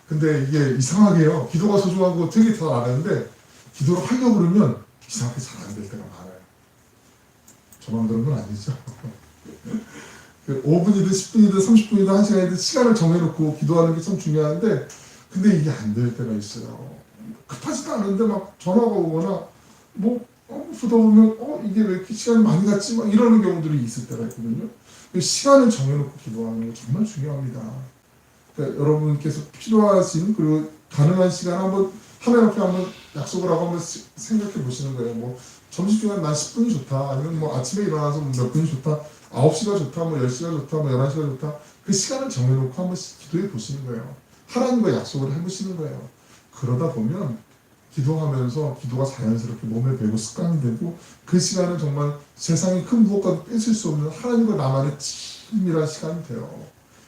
근데 이게 이상하게요. 기도가 소중한 거 되게 잘 아는데 기도를 하려고 그러면 이상하게 잘 안 될 때가 많아요. 저만 그런 건 아니죠. 5분이든 10분이든 30분이든 1시간이든 시간을 정해놓고 기도하는 게 참 중요한데 근데 이게 안 될 때가 있어요. 급하지도 않은데 막 전화가 오거나 보다 보면 이게 왜 이렇게 시간이 많이 갔지? 막 이러는 경우들이 있을 때가 있거든요. 시간을 정해놓고 기도하는 거 정말 중요합니다. 그러니까 여러분께서 필요하신 그리고 가능한 시간 한번 하나님 앞에 한번 약속을 하고 한번 생각해 보시는 거예요. 점심시간 난 10분이 좋다. 아니면 아침에 일어나서 몇 분이 좋다. 9시가 좋다. 10시가 좋다. 11시가 좋다. 그 시간을 정해놓고 한번 기도해 보시는 거예요. 하나님과 약속을 해보시는 거예요. 그러다 보면 기도하면서 기도가 자연스럽게 몸에 배고 습관이 되고 그 시간은 정말 세상의 큰 무엇과도 뺏을 수 없는 하나님과 나만의 친밀한 시간이 돼요.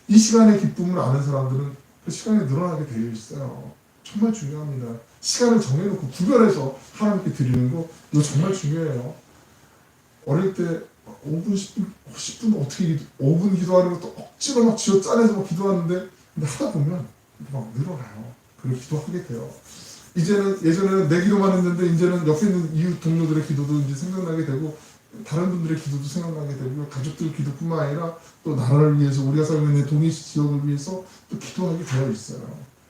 이 시간의 기쁨을 아는 사람들은 그 시간이 늘어나게 되어 있어요. 정말 중요합니다. 시간을 정해놓고 구별해서 하나님께 드리는 거 이거 정말 중요해요. 어릴 때 5분, 10분 어떻게 5분 기도하는 것도 억지로 막 쥐어짜내서 막 기도하는데 근데 하다 보면 막 늘어나요. 그리고 기도하게 돼요. 예전에는 내 기도만 했는데 이제는 옆에 있는 이웃 동료들의 기도도 이제 생각나게 되고 다른 분들의 기도도 생각나게 되고 가족들 기도뿐만 아니라 또 나라를 위해서 우리가 살고 있는 동해 지역을 위해서 또 기도하게 되어 있어요.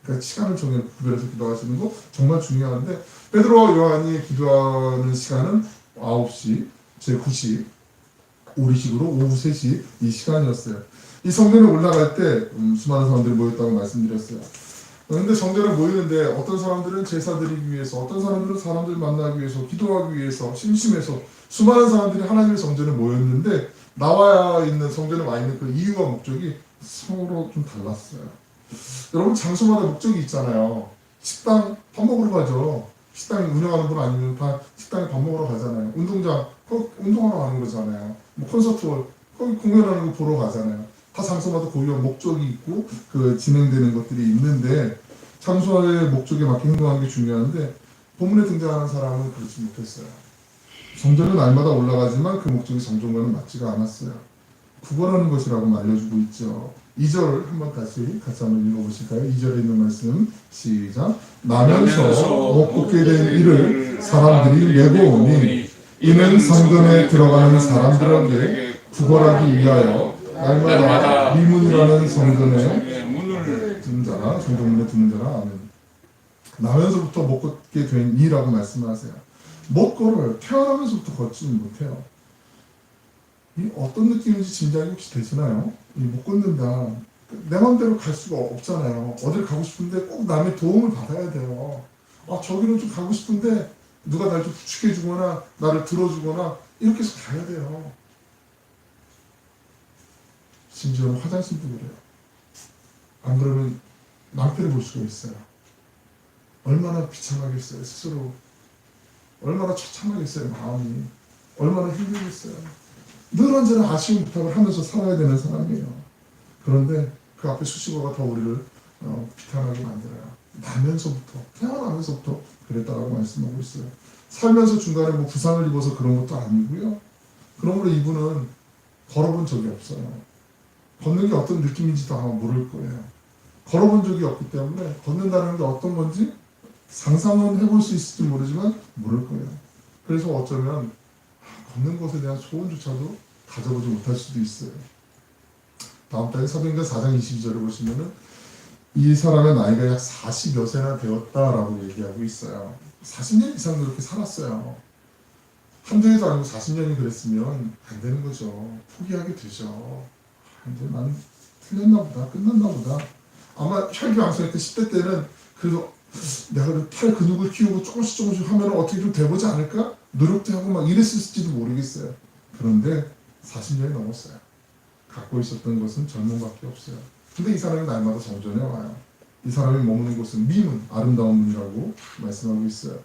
그러니까 시간을 정해 구별해서 기도하시는 거 정말 중요한데 베드로와 요한이 기도하는 시간은 9시, 제 9시, 우리식으로 오후 3시 이 시간이었어요. 이 성전에 올라갈 때 수많은 사람들이 모였다고 말씀드렸어요. 그런데 성전에 모이는데 어떤 사람들은 제사 드리기 위해서, 어떤 사람들은 사람들 만나기 위해서, 기도하기 위해서, 심심해서 수많은 사람들이 하나님의 성전에 모였는데 나와 있는 성전에 와 있는 그 이유와 목적이 서로 좀 달랐어요. 여러분 장소마다 목적이 있잖아요. 식당 밥 먹으러 가죠. 식당 운영하는 분 아니면 다 식당에 밥 먹으러 가잖아요. 운동장 운동하러 가는 거잖아요. 콘서트홀 거기 공연하는 거 보러 가잖아요. 다 장소마다 고유한 목적이 있고 그 진행되는 것들이 있는데 장소의 목적에 맞게 행동하는 게 중요한데 본문에 등장하는 사람은 그렇지 못했어요. 성전은 날마다 올라가지만 그 목적이 성전과는 맞지가 않았어요. 구걸하는 것이라고 알려주고 있죠. 2절 한번 같이 한번 읽어보실까요? 2절에 있는 말씀 시작. 나면서 못 걷게 된 이를 사람들이 메고 오니 이는 성전에 들어가는 사람들에게 구걸하기 위하여 날마다 미문이라는 성전에 문을 두는 자라, 성전문에 두는 자라. 아멘. 나면서부터 못 걷게 된 이라고 말씀하세요. 못 걸어요. 태어나면서부터 걷지는 못해요. 이 어떤 느낌인지 짐작이 혹시 되시나요? 못 걷는다. 내 마음대로 갈 수가 없잖아요. 어딜 가고 싶은데 꼭 남의 도움을 받아야 돼요. 저기는 좀 가고 싶은데 누가 날 좀 부축해주거나 나를 들어주거나 이렇게 해서 가야 돼요. 심지어는 화장실도 그래요. 안 그러면 낭패를 볼 수가 있어요. 얼마나 비참하겠어요. 스스로 얼마나 처참하겠어요. 마음이 얼마나 힘들겠어요. 늘 언제나 아쉬운 부탁을 하면서 살아야 되는 사람이에요. 그런데 그 앞에 수식어가 더 우리를 비탄하게 만들어요. 나면서부터, 태어나면서부터 그랬다라고 말씀하고 있어요. 살면서 중간에 뭐 부상을 입어서 그런 것도 아니고요. 그러므로 이분은 걸어본 적이 없어요. 걷는 게 어떤 느낌인지도 아마 모를 거예요. 걸어본 적이 없기 때문에 걷는다는 게 어떤 건지 상상은 해볼 수 있을지 모르지만 모를 거예요. 그래서 어쩌면 걷는 것에 대한 소원조차도 가져보지 못할 수도 있어요. 다음 달에 사도행전 4장 22절을 보시면은 이 사람의 나이가 약 40여 세나 되었다라고 얘기하고 있어요. 40년 이상 그렇게 살았어요. 한두 해도 아니고 40년이 그랬으면 안 되는 거죠. 포기하게 되죠. 이제 난 틀렸나 보다, 끝났나 보다. 아마 혈기왕성할 때 10대 때는 그래도 내가 팔 근육을 키우고 조금씩 하면 어떻게 좀 돼보지 않을까? 노력도 하고 막 이랬을지도 모르겠어요. 그런데 40년이 넘었어요. 갖고 있었던 것은 젊음밖에 없어요. 근데 이 사람이 날마다 성전에 와요. 이 사람이 머무는 곳은 미문, 아름다운 문이라고 말씀하고 있어요.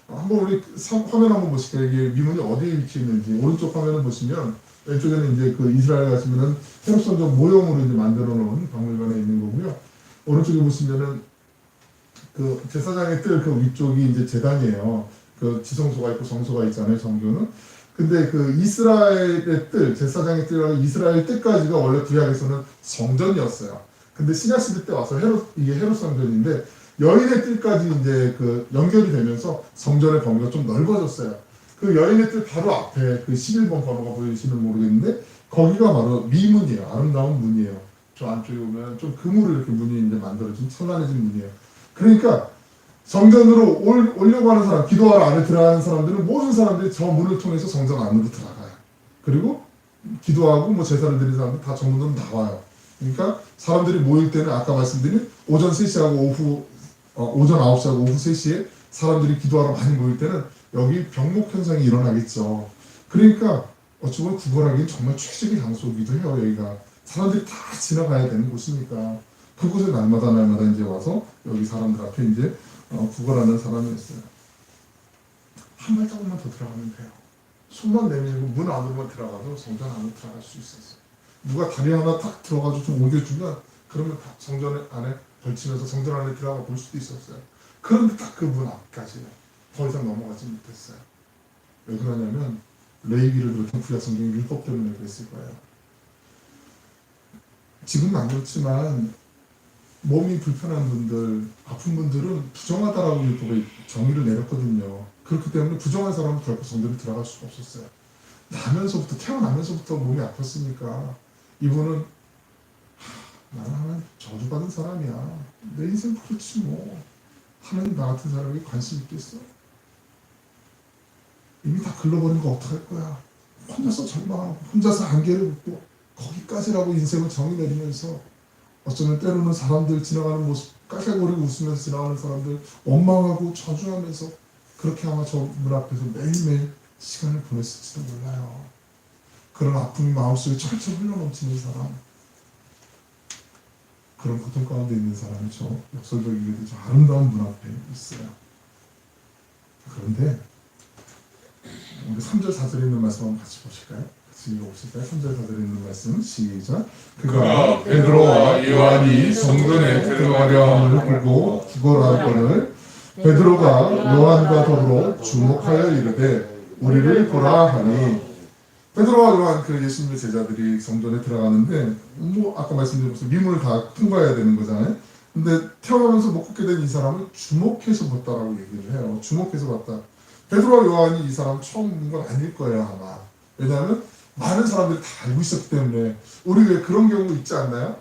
한번 우리 화면 한번 보실까요? 이게 미문이 어디에 위치해 있는지. 오른쪽 화면을 보시면 왼쪽에는 이제 그 이스라엘 가시면은 헤롯 성전 모형으로 이제 만들어 놓은 박물관에 있는 거고요. 오른쪽에 보시면은 그 제사장의 뜰 그 위쪽이 이제 제단이에요. 그 지성소가 있고 성소가 있잖아요, 정교는. 근데 그 이스라엘의 뜰, 제사장의 뜰하고 이스라엘 뜰까지가 원래 구약에서는 성전이었어요. 근데 신약시대 때 와서 이게 헤롯 성전인데 여인의 뜰까지 이제 그 연결이 되면서 성전의 범위가 좀 넓어졌어요. 그 여인의 뜰 바로 앞에 그 11번 번호가 보이시면 모르겠는데 거기가 바로 미문이에요. 아름다운 문이에요. 저 안쪽에 보면 좀 금으로 이렇게 문이 이제 만들어진 천안해진 문이에요. 그러니까 성전으로 오려고 하는 사람, 기도하러 안에 들어가는 사람들은 모든 사람들이 저 문을 통해서 성전 안으로 들어가요. 그리고 기도하고 뭐 제사를 드리는 사람들 다 저 문으로 나와요. 그러니까 사람들이 모일 때는 아까 말씀드린 오전 3시하고 오전 9시하고 오후 3시에 사람들이 기도하러 많이 모일 때는 여기 병목 현상이 일어나겠죠. 그러니까 어찌 보면 구걸하기엔 정말 최적의 장소이기도 해요. 여기가 사람들이 다 지나가야 되는 곳이니까 그곳에 날마다 이제 와서 여기 사람들 앞에 이제 구걸하는 사람이었어요. 한 발자국만 더 들어가면 돼요. 손만 내밀고 문 안으로만 들어가도 성전 안으로 들어갈 수 있었어요. 누가 다리 하나 딱 들어가지고 좀 옮겨주면 그러면 다 성전 안에 걸치면서 성전 안에 들어가 볼 수도 있었어요. 그런데 딱 그 문 앞까지요. 더 이상 넘어가지 못했어요. 왜 그러냐면 레위기를 비롯한 구약 성경 율법 때문에 그랬을 거예요. 지금은 안 그렇지만 몸이 불편한 분들, 아픈 분들은 부정하다라고 율법에 정의를 내렸거든요. 그렇기 때문에 부정한 사람은 결코 성전에 들어갈 수가 없었어요. 태어나면서부터 몸이 아팠으니까 이분은 나는 하나님 저주받은 사람이야. 내 인생 그렇지 뭐. 하나님 나 같은 사람이 관심 있겠어? 이미 다 글러버린 거 어떡할 거야. 혼자서 절망하고 혼자서 안개를 붓고 거기까지라고 인생을 정의 내리면서 어쩌면 때로는 사람들 지나가는 모습 깔깔거리고 웃으면서 지나가는 사람들 원망하고 저주하면서 그렇게 아마 저 문 앞에서 매일매일 시간을 보냈을지도 몰라요. 그런 아픔이 마음속에 철철 흘러넘치는 사람, 그런 고통 가운데 있는 사람이 저 역설적이게도 저 아름다운 문 앞에 있어요. 그런데 우리 3절 4절에 있는 말씀 한번 같이 보실까요? 같이 읽어보실까요? 3절 4절에 있는 말씀 시작. 그가 베드로와 요한이 성전에 들어가려 함을 보고 구걸하거늘 베드로가 요한과 더불어 주목하여 이르되 우리를 보라 하니. 베드로와 요한 그 예수님의 제자들이 성전에 들어가는데 뭐 아까 말씀드린 것처럼 미문을 다 통과해야 되는 거잖아요. 근데 태어나면서 못 걷게 된 이 사람을 주목해서 봤다라고 얘기를 해요. 주목해서 봤다. 베드로와 요한이 이 사람 처음 본 건 아닐 거예요 아마. 왜냐하면 많은 사람들이 다 알고 있었기 때문에. 우리 왜 그런 경우 있지 않나요?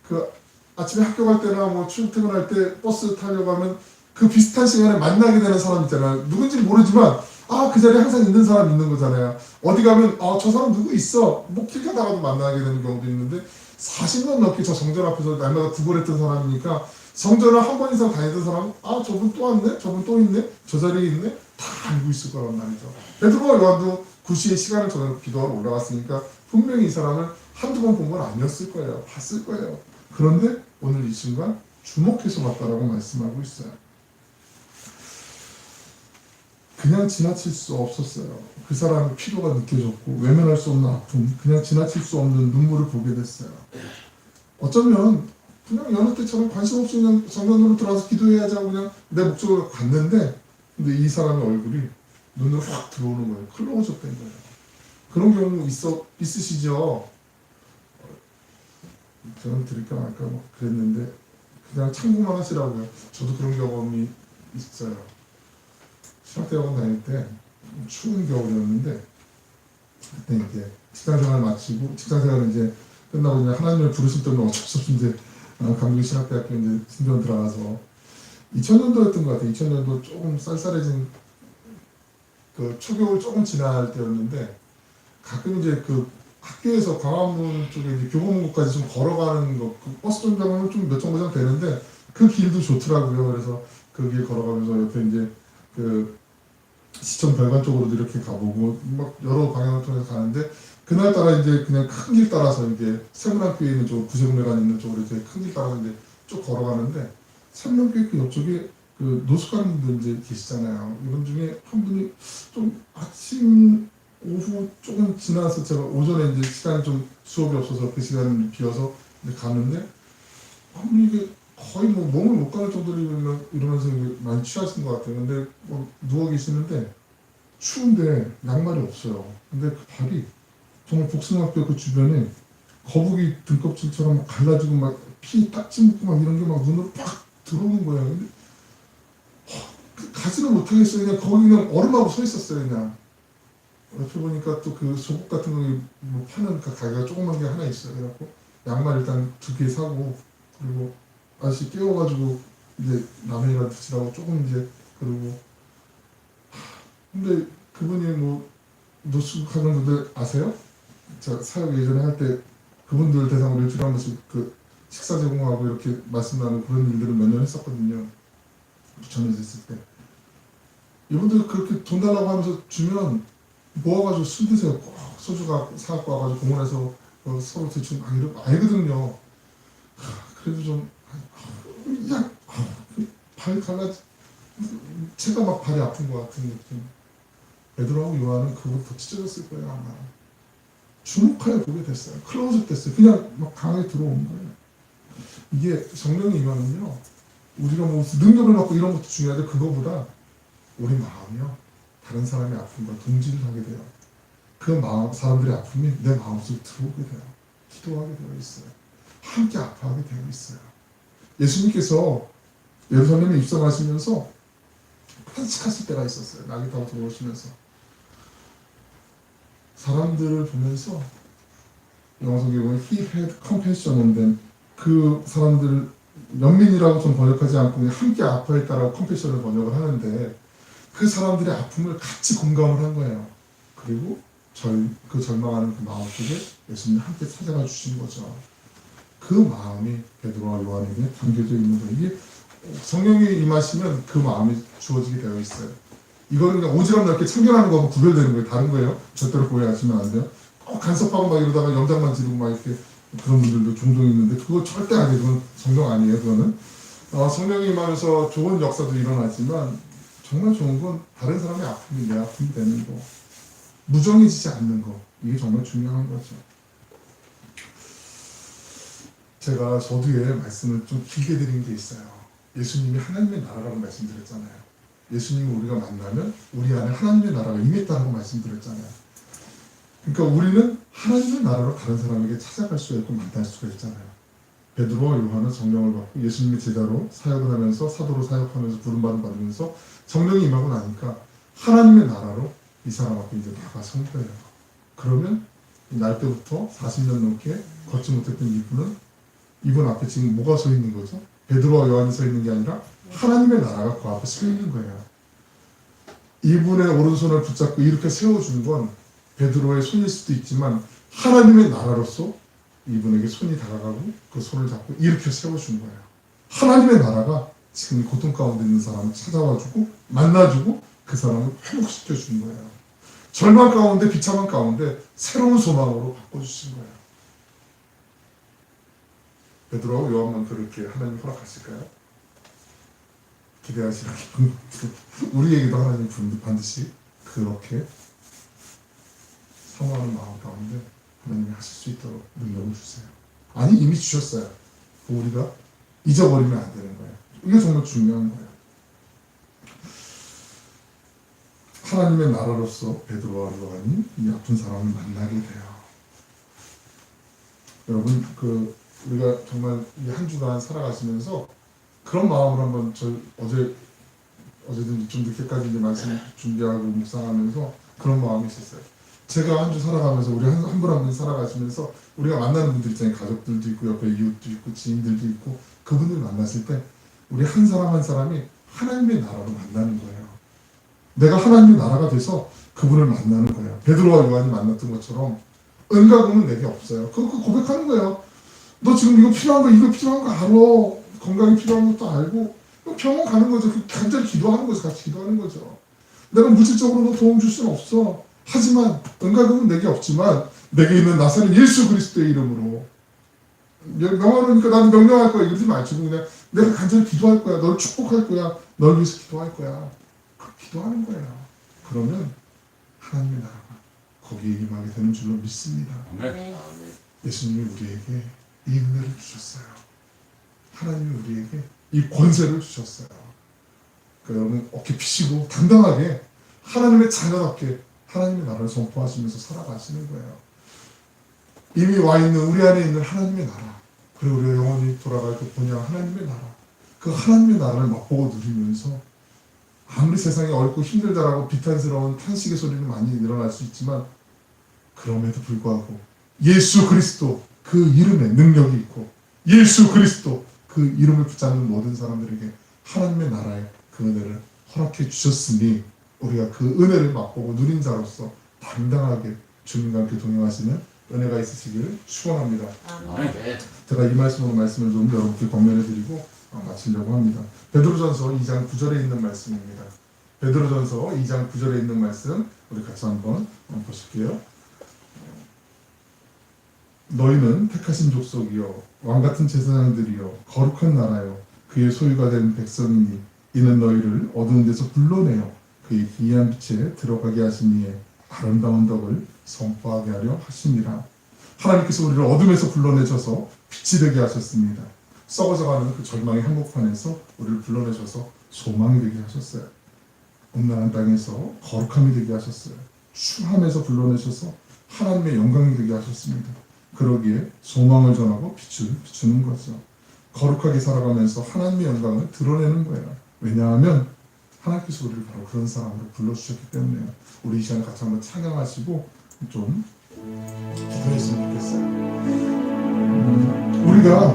그 아침에 학교 갈 때나 뭐 출퇴근할 때 버스 타려고 하면 그 비슷한 시간에 만나게 되는 사람 있잖아요. 누군지는 모르지만 그 자리에 항상 있는 사람 있는 거잖아요. 어디 가면 저 사람 누구 있어? 뭐 길 가다가도 만나게 되는 경우도 있는데 40년 넘게 저 성전 앞에서 날마다 구걸했던 사람이니까 성전을 한 번 이상 다니던 사람은 저분 또 왔네? 저분 또 있네? 저 자리에 있네? 다 알고 있을 거란 말이죠. 베드로와 요한도 구시의 시간을 정해서 기도하러 올라갔으니까 분명히 이 사람을 한두 번 본 건 아니었을 거예요. 봤을 거예요. 그런데 오늘 이 순간 주목해서 봤다라고 말씀하고 있어요. 그냥 지나칠 수 없었어요. 그 사람의 필요가 느껴졌고 외면할 수 없는 아픔, 그냥 지나칠 수 없는 눈물을 보게 됐어요. 어쩌면 그냥 여느 때처럼 관심 없이 그냥 정면으로 들어와서 기도해야지 하고 그냥 내 목적으로 갔는데, 근데 이 사람의 얼굴이 눈으로 확 들어오는 거예요. 클로즈업 된 거예요. 그런 경우 있으시죠? 저는 드릴까 말까 뭐 그랬는데 그냥 참고만 하시라고요. 저도 그런 경험이 있어요. 신학대학원 다닐 때 추운 겨울이었는데, 그때 이제 직장생활 마치고 직장생활을 이제 끝나고 이제 하나님을 부르심 때문에 어쩔 수 없이 이제 강북 신학대학교 이제 신전 들어가서 2000년도였던 것 같아요. 2000년도 조금 쌀쌀해진 그 초겨울 조금 지날 때였는데, 가끔 이제 그 학교에서 광화문 쪽에 이제 교보문고까지 좀 걸어가는 거, 그 버스 정류장은 좀 몇 정거장 되는데 그 길도 좋더라고요. 그래서 그 길 걸어가면서 옆에 이제 그 시청 별관 쪽으로도 이렇게 가보고 막 여러 방향을 통해서 가는데, 그날따라 이제 그냥 큰 길 따라서 이제 세문학교에 있는 쪽, 구세군회관 있는 쪽으로 이제 큰 길 따라서 이제 쭉 걸어가는데, 세문학교 그 옆쪽에 그 노숙 가는 분들 이제 계시잖아요. 이분 중에 한 분이 좀 아침 오후 조금 지나서, 제가 오전에 이제 시간이 좀 수업이 없어서 그 시간을 비워서 이제 가는데, 이게 거의 뭐 몸을 못 가는 정도로 이러면서 많이 취하신 것 같아요. 근데 뭐 누워 계시는데 추운데 양말이 없어요. 근데 그 발이 정말 복숭아뼈 그 주변에 거북이 등껍질처럼 막 갈라지고 막 피 딱지 묻고 막 이런 게 막 눈으로 팍 들어오는 거예요. 근데 가지는 못하겠어요. 그냥 거기 그냥 얼음하고 서 있었어요. 그냥 옆에 보니까 또 그 속옷 같은 거 뭐 파는 그 가게가 조그만 게 하나 있어요. 그래갖고 양말 일단 2개 사고, 그리고 아저씨 깨워가지고 이제 라면이랑 드시라고 조금 이제, 그리고 근데 그분이 뭐 노숙하는 분들 아세요? 저 사역 예전에 할 때 그분들 대상으로 일주일에 한 번씩 그 식사 제공하고 이렇게 말씀 나누고 그런 일들을 몇 년 했었거든요. 부천에서 있을 때. 이분들 그렇게 돈 달라고 하면서 주면 모아가지고 술 드세요. 꼭 소주가 사갖고 와가지고 공원에서 서로 대충 막 이러고 알거든요. 그래도 좀 그냥 발 갈라지, 제가 막 발이 아픈 것 같은 느낌. 베드로하고 요한은 그거부터 찢어졌을 거예요. 아마 주목하여 보게 됐어요. 클로즈 됐어요. 그냥 막 강에 들어온 거예요. 이게 성령이 임하면요, 우리가 뭐 능력을 갖고 이런 것도 중요한데, 그거보다 우리 마음이요, 다른 사람의 아픔과 동질을 하게 돼요. 그 마음, 사람들의 아픔이 내 마음속에 들어오게 돼요. 기도하게 되어 있어요. 함께 아파하게 되어 있어요. 예수님께서 예루살렘에 입성하시면서 탄식하실 때가 있었어요. 낙이 타고 들어오시면서 사람들을 보면서, 영어성경에 보면 He had compassion on them, 그 사람들 연민이라고 좀 번역하지 않고 그냥 함께 아파했다라고 컴패션을 번역을 하는데, 그 사람들의 아픔을 같이 공감을 한 거예요. 그리고 그 절망하는 그 마음 속에 예수님이 함께 찾아가 주신 거죠. 그 마음이 베드로와 요한에게 담겨져 있는 거예요. 이게 성령이 임하시면 그 마음이 주어지게 되어 있어요. 이거는 그냥 오지랖 넓게 참견하는 거하고 구별되는 거예요. 다른 거예요. 절대로 오해하시면 안 돼요. 꼭 간섭하고 막 이러다가 염장만 지르고 막 이렇게 그런 분들도 종종 있는데, 그거 절대 아니에요. 그건 성령 아니에요. 그거는 성령이 임하면서 좋은 역사도 일어나지만, 정말 좋은 건 다른 사람의 아픔이 내 아픔이 되는 거, 무정해지지 않는 거, 이게 정말 중요한 거죠. 제가 서두에 말씀을 좀 길게 드린 게 있어요. 예수님이 하나님의 나라라고 말씀드렸잖아요. 예수님을 우리가 만나면 우리 안에 하나님의 나라가 임했다고 말씀드렸잖아요. 그러니까 우리는 하나님의 나라로 다른 사람에게 찾아갈 수가 있고 만날 수가 있잖아요. 베드로와 요한은 성령을 받고 예수님의 제자로 사역을 하면서, 사도로 사역하면서 부름받음 받으면서 성령이 임하고 나니까 하나님의 나라로 이 사람 앞에 이제 나가선 거예요. 그러면 날 때부터 40년 넘게 걷지 못했던 이분 앞에 지금 뭐가 서 있는 거죠? 베드로와 요한이 서 있는 게 아니라 하나님의 나라가 그 앞에 서 있는 거예요. 이분의 오른손을 붙잡고 이렇게 세워준 건 베드로의 손일 수도 있지만, 하나님의 나라로서 이분에게 손이 다가가고 그 손을 잡고 이렇게 세워준 거예요. 하나님의 나라가 지금 고통 가운데 있는 사람을 찾아와주고 만나주고 그 사람을 회복시켜준 거예요. 절망 가운데, 비참한 가운데 새로운 소망으로 바꿔주신 거예요. 베드로하고 요한만 그렇게 하나님 허락하실까요? 기대하시라고 우리에게도 하나님 반드시 그렇게 사모하는 마음 가운데 하나님이 하실 수 있도록 능력을 주세요. 아니 이미 주셨어요. 우리가 잊어버리면 안 되는 거예요. 이게 정말 중요한 거예요. 하나님의 나라로서 베드로와 요한이 이 아픈 사람을 만나게 돼요. 여러분 우리가 정말 이 한 주간 살아가시면서 그런 마음으로 한번 어제도 좀 늦게까지 이제 말씀 준비하고 묵상하면서 그런 마음이 있었어요. 제가 한 주 살아가면서 우리 한 분 한 분 살아가시면서 우리가 만나는 분들 있잖아요. 가족들도 있고 옆에 이웃도 있고 지인들도 있고 그분들 만났을 때 우리 한 사람 한 사람이 하나님의 나라로 만나는 거예요. 내가 하나님의 나라가 돼서 그분을 만나는 거예요. 베드로와 요한이 만났던 것처럼 은가금은 내게 없어요. 그거 고백하는 거예요. 너 지금 이거 필요한 거 알아. 건강이 필요한 것도 알고 병원 가는 거죠. 간절히 기도하는 거죠. 같이 기도하는 거죠. 내가 물질적으로 너 도움 줄 수는 없어. 하지만 은가금은 내게 없지만 내게 있는 나사렛 예수 그리스도의 이름으로 명하니까 나는 명령할 거야. 이러지 말고 그냥 내가 간절히 기도할 거야. 너를 축복할 거야. 널 위해서 기도할 거야. 기도하는 거예요. 그러면 하나님의 나라가 거기에 임하게 되는 줄로 믿습니다. 아멘. 예수님이 우리에게 이 은혜를 주셨어요. 하나님이 우리에게 이 권세를 주셨어요. 그러니까 여러분 어깨 피시고 당당하게 하나님의 자녀답게 하나님의 나라를 선포하시면서 살아가시는 거예요. 이미 와 있는 우리 안에 있는 하나님의 나라, 그리고 우리가 영원히 돌아갈 그 본향 하나님의 나라, 그 하나님의 나라를 맛보고 누리면서 아무리 세상이 어렵고 힘들다라고 비탄스러운 탄식의 소리는 많이 일어날 수 있지만 그럼에도 불구하고 예수 그리스도 그 이름에 능력이 있고 예수 그리스도 그 이름을 붙잡는 모든 사람들에게 하나님의 나라의 그 은혜를 허락해 주셨으니 우리가 그 은혜를 맛보고 누린 자로서 당당하게 주님과 함께 동행하시는 은혜가 있으시기를 축원합니다. 아멘. 제가 이 말씀으로 말씀을 좀 여러분께 권면해드리고 마치려고 합니다. 베드로전서 2장 9절에 있는 말씀입니다. 베드로전서 2장 9절에 있는 말씀 우리 같이 한번 보실게요. 너희는 택하신 족속이요 왕같은 제사장들이요 거룩한 나라요 그의 소유가 된 백성이니 이는 너희를 어두운 데서 불러내어 그의 기이한 빛에 들어가게 하시니에 아름다운 덕을 선포하게 하려 하시니라. 하나님께서 우리를 어둠에서 불러내셔서 빛이 되게 하셨습니다. 썩어져가는 그 절망의 한복판에서 우리를 불러내셔서 소망이 되게 하셨어요. 음란한 땅에서 거룩함이 되게 하셨어요. 추함에서 불러내셔서 하나님의 영광이 되게 하셨습니다. 그러기에 소망을 전하고 빛을 비추는 거죠. 거룩하게 살아가면서 하나님의 영광을 드러내는 거예요. 왜냐하면 하나님께서 우리를 바로 그런 사람으로 불러주셨기 때문에요. 우리 이 시간에 같이 한번 찬양하시고 좀 기도했으면 좋겠어요. 우리가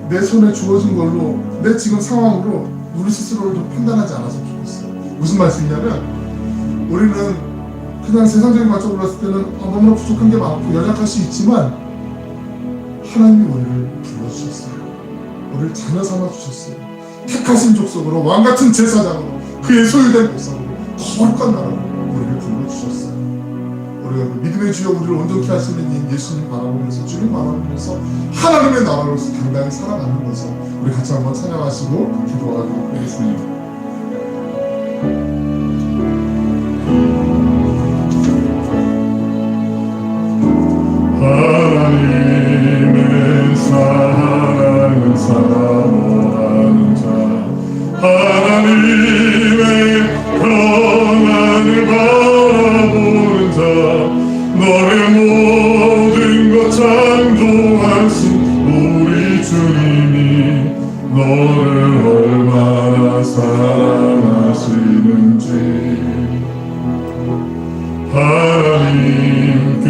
내 손에 주어진 걸로 내 지금 상황으로 우리 스스로를 좀 판단하지 않았으면 좋겠어요. 무슨 말씀이냐면 우리는 그냥 세상적인 관점으로 봤을 때는 너무나 부족한 게 많고 연약할 수 있지만 하나님이 우리를 불러주셨어요. 우리를 자녀 삼아주셨어요. 택하신 족속으로 왕같은 제사장으로 그의 소유된 백성으로 거룩한 나라로 우리를 불러주셨어요. 우리가 그 믿음의 주여 우리를 온전케 하시는 이 예수님 바라보면서 주님 바라보면서 하나님의 나라로서 당당히 살아가는 것을 우리 같이 한번 찬양하시고 기도하도록 하겠습니다. 하나님의 사랑은 사모하는 자 하나님의 평안을 바라보는 자 너의 모든 것 창조하신 우리 주님이 너를 얼마나 사랑하시는지 하나님께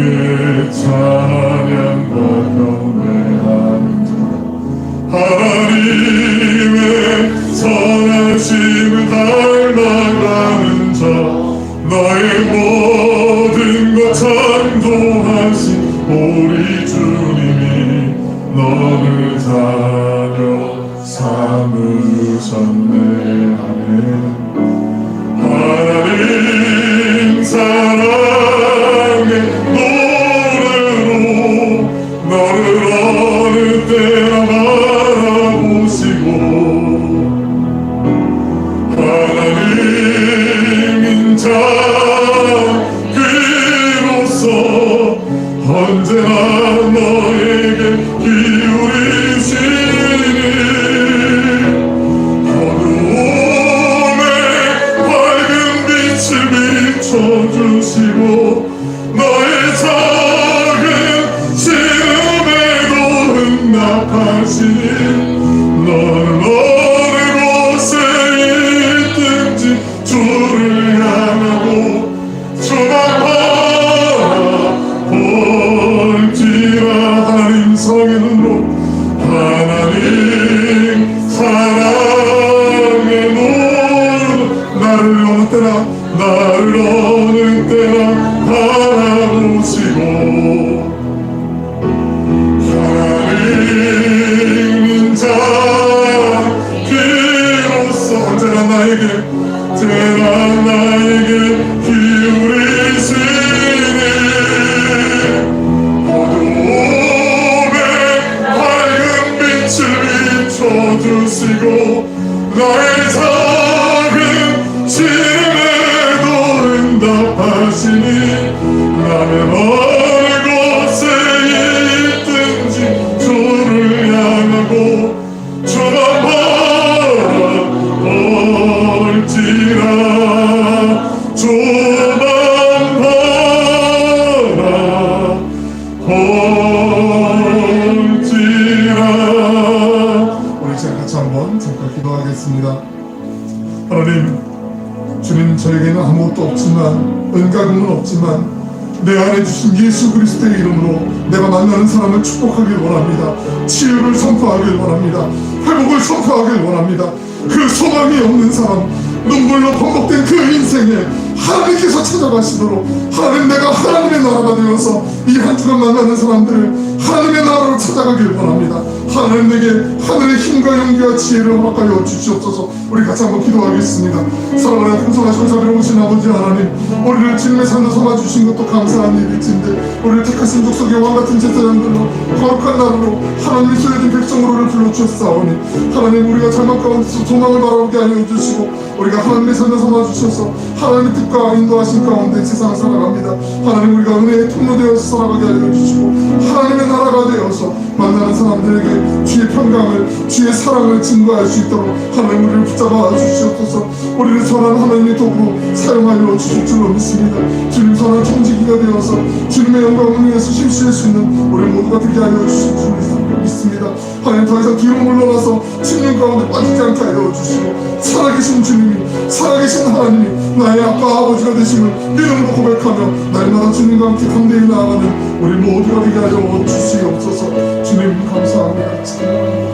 찬양과 경배하는 자 하나님의 선하심을 닮아가는 자 너의 모든 것 창조하신 우리 주님이 너를 자녀 삼으셨네. 아멘. 하나님 사랑의 노래로 너를 어느 때나 바라보시고 자비로서 언제나 너에게 기울이시니 어두움에 밝은 빛을 비춰주시고 너의 작은 신음에도 응답하시니 너는 어느 곳에 있든지 주를 향하고 주만 바라볼지라. 하나님 사랑의 눈으로 하나님 사랑의 눈으로 나를 어느 때나 바라보시고 하나님은 자비로서 언제나 나에게 기울이시니 어두움에 밝은 빛을 비춰주시고 나의 작은 신음에도 응답하시니 나는 어느 곳에 있든지 주를 향하고 주만 바라볼지라. 주만 바라볼지라. 우리 제가 같이 한번 잠깐 기도하겠습니다. 하나님, 주님, 저에게는 아무것도 없지만, 은가금은 없지만 내 안에 주신 예수 그리스도의 이름으로 내가 만나는 사람을 축복하길 원합니다. 치유를 선포하길 원합니다. 회복을 선포하길 원합니다. 그 소망이 없는 사람, 눈물로 번복된 그 인생에 하나님께서 찾아가시도록, 하나님, 내가 하나님의 나라가 되어서 이 한 주간 만나는 사람들을 하나님의 나라로 찾아가길 원합니다. 하나님, 내게 하늘의 힘과 용기와 지혜를 허락하여 주시옵소서. 우리 같이 한번 기도하겠습니다. 사랑하는 풍성하시고 자비로우신 아버지 하나님, 우리를 주님의 산으로 삼아주신 것도 감사한 일일진데 우리를 택하신 족속의 왕같은 제사장들로 거룩한 나라로 하나님의 소유된 백성으로를 불러주셨사오니 하나님, 우리가 절망 가운데서 소망을 바라보게 하여 주시고 우리가 하나님의 산을 삼아주셔서 하나님의 뜻과 인도하신 가운데 세상을 살아갑니다. 하나님, 우리가 은혜의 통로 되어서 살아가게 하여 주시고 하나님의 나라가 되어서 만나는 사람들에게 주의 평강을, 주의 사랑을 증거할 수 있도록 하나님, 우리를 붙잡아 주시옵소서. 우리를 선한 하나님의 도구로 사용하여 주실 줄로 믿습니다. 주님 선한 청지기가 되어서 주님의 영광을 위해서 심취할 수 있는 우리 모두가 되게 하여 주실 줄로 믿습니다. 하나님, 더 이상 뒤로 물러나서 침륜 가운데 빠지지 않게 하여 주시고 살아계신 주님이, 살아계신 하나님이 나의 아빠 아버지가 되심을 믿음으로 고백하며 날마다 주님과 함께 담대히 나아가는 우리 모두가 되게 하여 주시옵소서. 주님 감사합니다. 찬양합니다.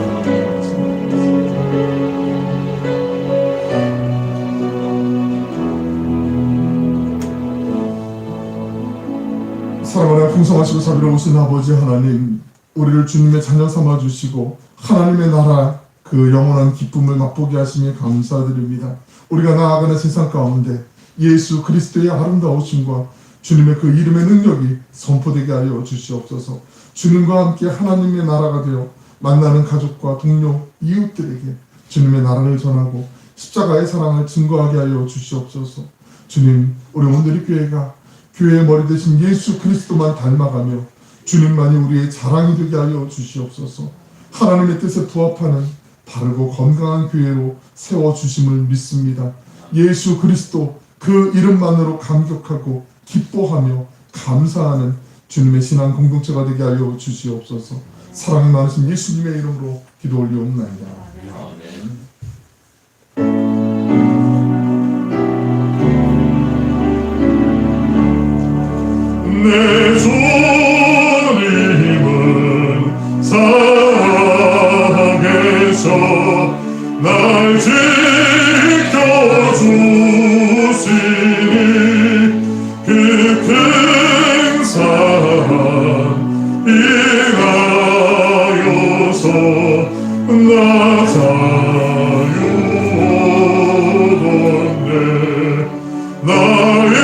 사랑하는 풍성하시고 자비로우신 아버지 하나님, 우리를 주님의 자녀 삼아주시고 하나님의 나라 그 영원한 기쁨을 맛보게 하시며 감사드립니다. 우리가 나아가는 세상 가운데 예수 그리스도의 아름다우심과 주님의 그 이름의 능력이 선포되게 하여 주시옵소서. 주님과 함께 하나님의 나라가 되어 만나는 가족과 동료, 이웃들에게 주님의 나라를 전하고 십자가의 사랑을 증거하게 하여 주시옵소서. 주님, 우리 오늘의 교회가 교회의 머리 되신 예수 그리스도만 닮아가며 주님만이 우리의 자랑이 되게 하여 주시옵소서. 하나님의 뜻에 부합하는 바르고 건강한 교회로 세워주심을 믿습니다. 예수 그리스도 그 이름만으로 감격하고 기뻐하며 감사하는 주님의 신앙 공동체가 되게 하여 주시옵소서. 사랑이 많으신 예수님의 이름으로 기도 올리옵나이다. 내 주님은 살아계셔 날 지켜주시니 그 큰 사랑 인하여서 나 자유롭네. 나의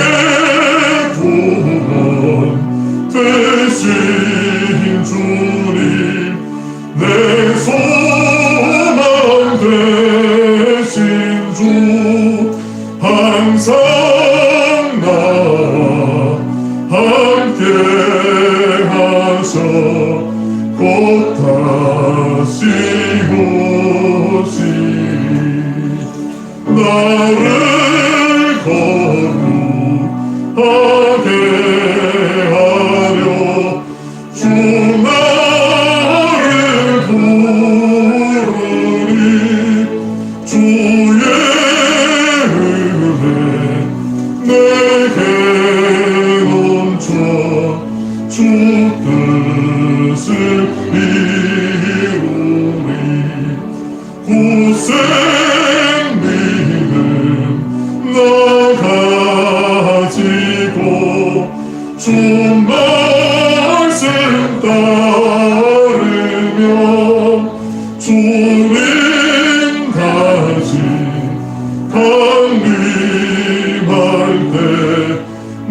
구원 되신 주님, 내 소망 되신 주, 항상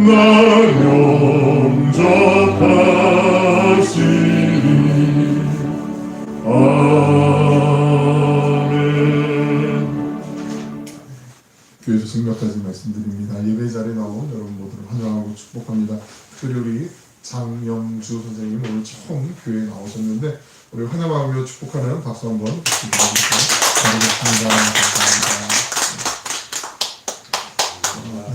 날 영접하시리. 아멘. 교회에서 생각까지 말씀드립니다. 예배 자리에 나온 여러분 모두를 환영하고 축복합니다. 특별히 우리 장영주 선생님 오늘 처음 교회에 나오셨는데 우리 환영하며 축복하는 박수 한번 부탁드리겠습니다. 감사합니다. 네.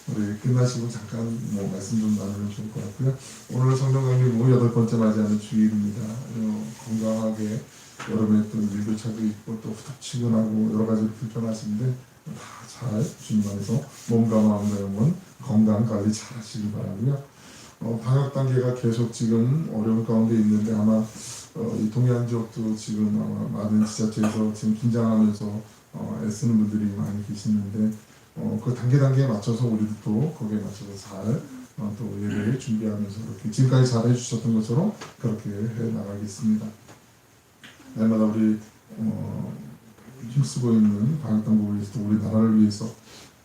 우리 끝나시고 잠깐 말씀 좀 나누면 좋을 것 같고요. 오늘 성령 강림 8번째 맞이하는 주일입니다. 건강하게 여름에 또 일교차도 있고 또 후덥지근하고 여러 가지로 불편하신데 다 잘 주님 안에서 몸과 마음과 영혼 건강 관리 잘 하시기 바라고요. 방역 단계가 계속 지금 어려운 가운데 있는데 아마 이 동해안 지역도 지금 아마 많은 지자체에서 지금 긴장하면서 애쓰는 분들이 많이 계시는데 그 단계에 맞춰서 우리도 또 거기에 맞춰서 잘 또 예배를 준비하면서 이렇게 지금까지 잘 해주셨던 것처럼 그렇게 해 나가겠습니다. 날마다 우리 힘쓰고 있는 방역당국을 위해서 또 우리나라를 위해서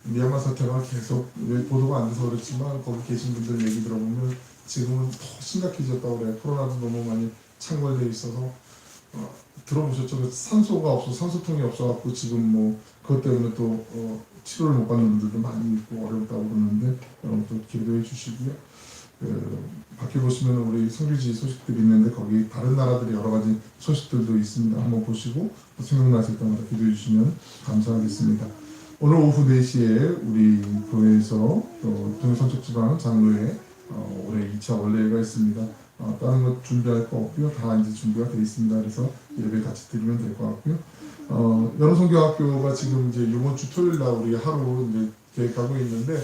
미얀마 사태가 계속 왜 보도가 안 돼서 그렇지만 거기 계신 분들 얘기 들어보면 지금은 더 심각해졌다고 그래요. 코로나도 너무 많이 창궐되어 있어서 들어보셨죠? 산소가 없어 산소통이 없어갖고 지금 그것 때문에 또 치료를 못 받는 분들도 많이 있고 어렵다고 그러는데 여러분 또 기도해 주시고요. 밖에 보시면 우리 성교지 소식들이 있는데 거기 다른 나라들이 여러 가지 소식들도 있습니다. 한번 보시고 생각나실 때마다 기도해 주시면 감사하겠습니다. 오늘 오후 4시에 우리 교회에서 또 동해선척지방 장로회 올해 2차 원례회가 있습니다. 다른 것 준비할 거 없고요. 다 이제 준비가 되어 있습니다. 그래서 예배 같이 드리면 될 것 같고요. 연호선교학교가 지금 이제 이번 주 토요일 날 우리 하루 이제 계획하고 있는데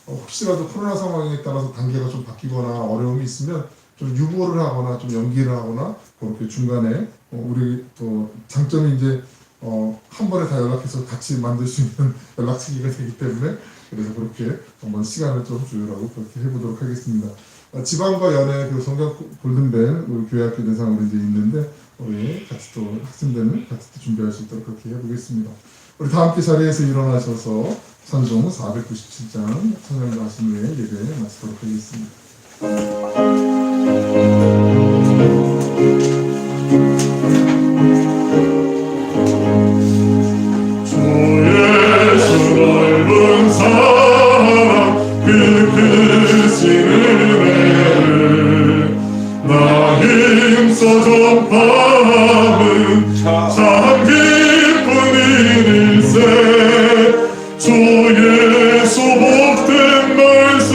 혹시라도 코로나 상황에 따라서 단계가 좀 바뀌거나 어려움이 있으면 좀 유보를 하거나 좀 연기를 하거나 그렇게 중간에 우리 또 장점이 이제 한 번에 다 연락해서 같이 만들 수 있는 연락처기가 되기 때문에 그래서 그렇게 한번 시간을 좀 조율하고 그렇게 해보도록 하겠습니다. 지방과 연의 그 성경 골든벨 우리 교회학교 대상으로 이제 있는데 우리 같이 또 학생들은 같이 또 준비할 수 있도록 그렇게 해보겠습니다. 우리 다 함께 자리에서 일어나셔서 찬송 497장 찬양도 하신 후에 예배 마치도록 하겠습니다. 전파하는 참 기쁜 일일세. 주 예수 복된 말씀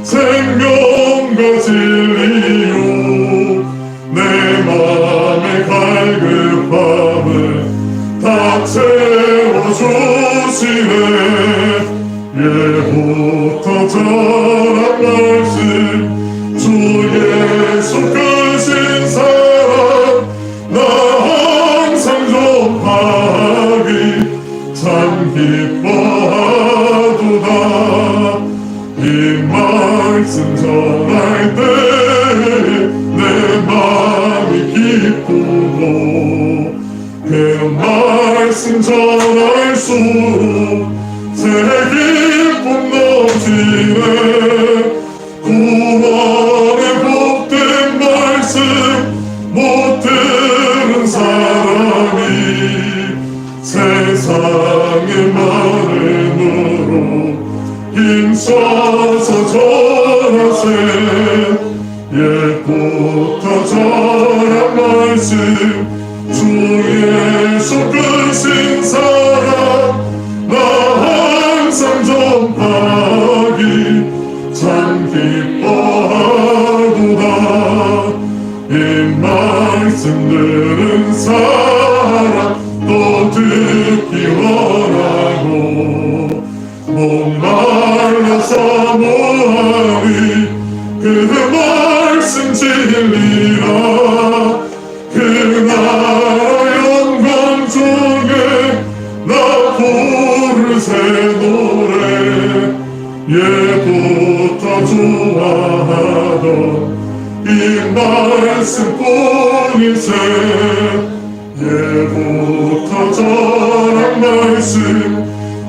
생명과 진리요. 내 맘의 갈급함을 다 채워주시네. 예부터 전한 말씀 주 예수 크신 사랑 나 항상 접하기 참 기뻐하도다. 이 말씀 전할 때에 내 마음이 기쁘고 그 말씀 전할수록 새 기쁨 넘치네. 구원의 복된 말씀 못 들은 사람이 세상의 마음으로 힘써서 전하세. 옛부터 전한 말씀 주 예수 크신 사랑 나 항상 전파하기 참 기뻐하도다. 이 말씀 들은 사람 또 듣기 원하고 목말라서 뭐하니 그 말씀 진리라. 그 나라 영광 중에 나 부를 새 노래. 예부터 좋아하던 이 말씀뿐이세. 예부터 전한 말씀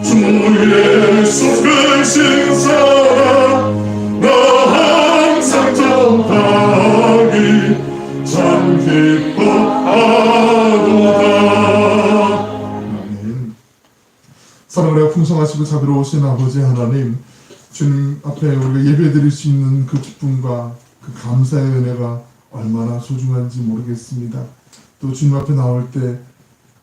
주 예수 크신 풍성하시고 자비로우신 아버지 하나님, 주님 앞에 우리가 예배드릴 수 있는 그 기쁨과 그 감사의 은혜가 얼마나 소중한지 모르겠습니다. 또 주님 앞에 나올 때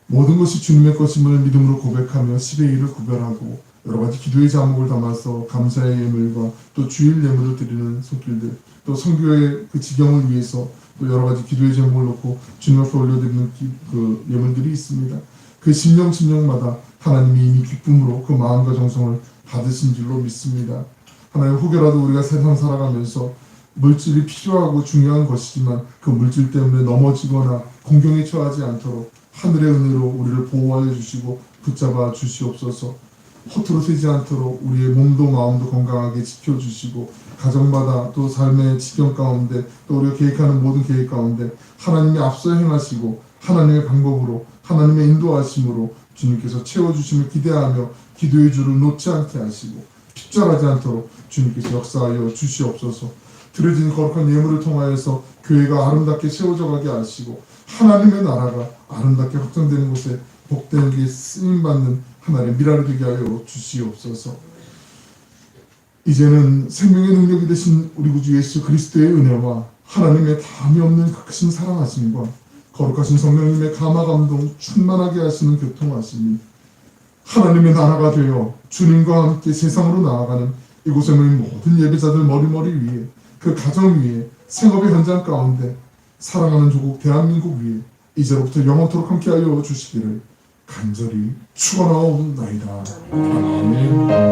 모든 것이 주님의 것임을 믿음으로 고백하며 10의 1을 구별하고 여러 가지 기도의 제목을 담아서 감사의 예물과 또 주일 예물을 드리는 손길들, 또 선교의 그 지경을 위해서 또 여러 가지 기도의 제목을 놓고 주님 앞에 올려드리는 그 예물들이 있습니다. 그 심령마다 하나님이 이미 기쁨으로 그 마음과 정성을 받으신 줄로 믿습니다. 하나님, 혹여라도 우리가 세상 살아가면서 물질이 필요하고 중요한 것이지만 그 물질 때문에 넘어지거나 공경에 처하지 않도록 하늘의 은혜로 우리를 보호하여 주시고 붙잡아 주시옵소서. 허투루 새지 않도록 우리의 몸도 마음도 건강하게 지켜주시고 가정마다 또 삶의 지경 가운데 또 우리가 계획하는 모든 계획 가운데 하나님이 앞서 행하시고 하나님의 방법으로 하나님의 인도하심으로 주님께서 채워주심을 기대하며 기도의 줄을 놓지 않게 하시고 핍절하지 않도록 주님께서 역사하여 주시옵소서. 드려진 거룩한 예물을 통하여서 교회가 아름답게 세워져 가게 하시고 하나님의 나라가 아름답게 확장되는 곳에 복된 게 쓰임받는 하나님의 미랄이 되게 하여 주시옵소서. 이제는 생명의 능력이 되신 우리 구주 예수 그리스도의 은혜와 하나님의 다함이 없는 크신 사랑하심과 거룩하신 성령님의 감화 감동 충만하게 하시는 교통하심이 하나님의 나라가 되어 주님과 함께 세상으로 나아가는 이곳에 모인 모든 예배자들 머리머리 위에 그 가정 위에 생업의 현장 가운데 사랑하는 조국 대한민국 위에 이제로부터 영원토록 함께하여 주시기를 간절히 축원하옵나이다. 아멘.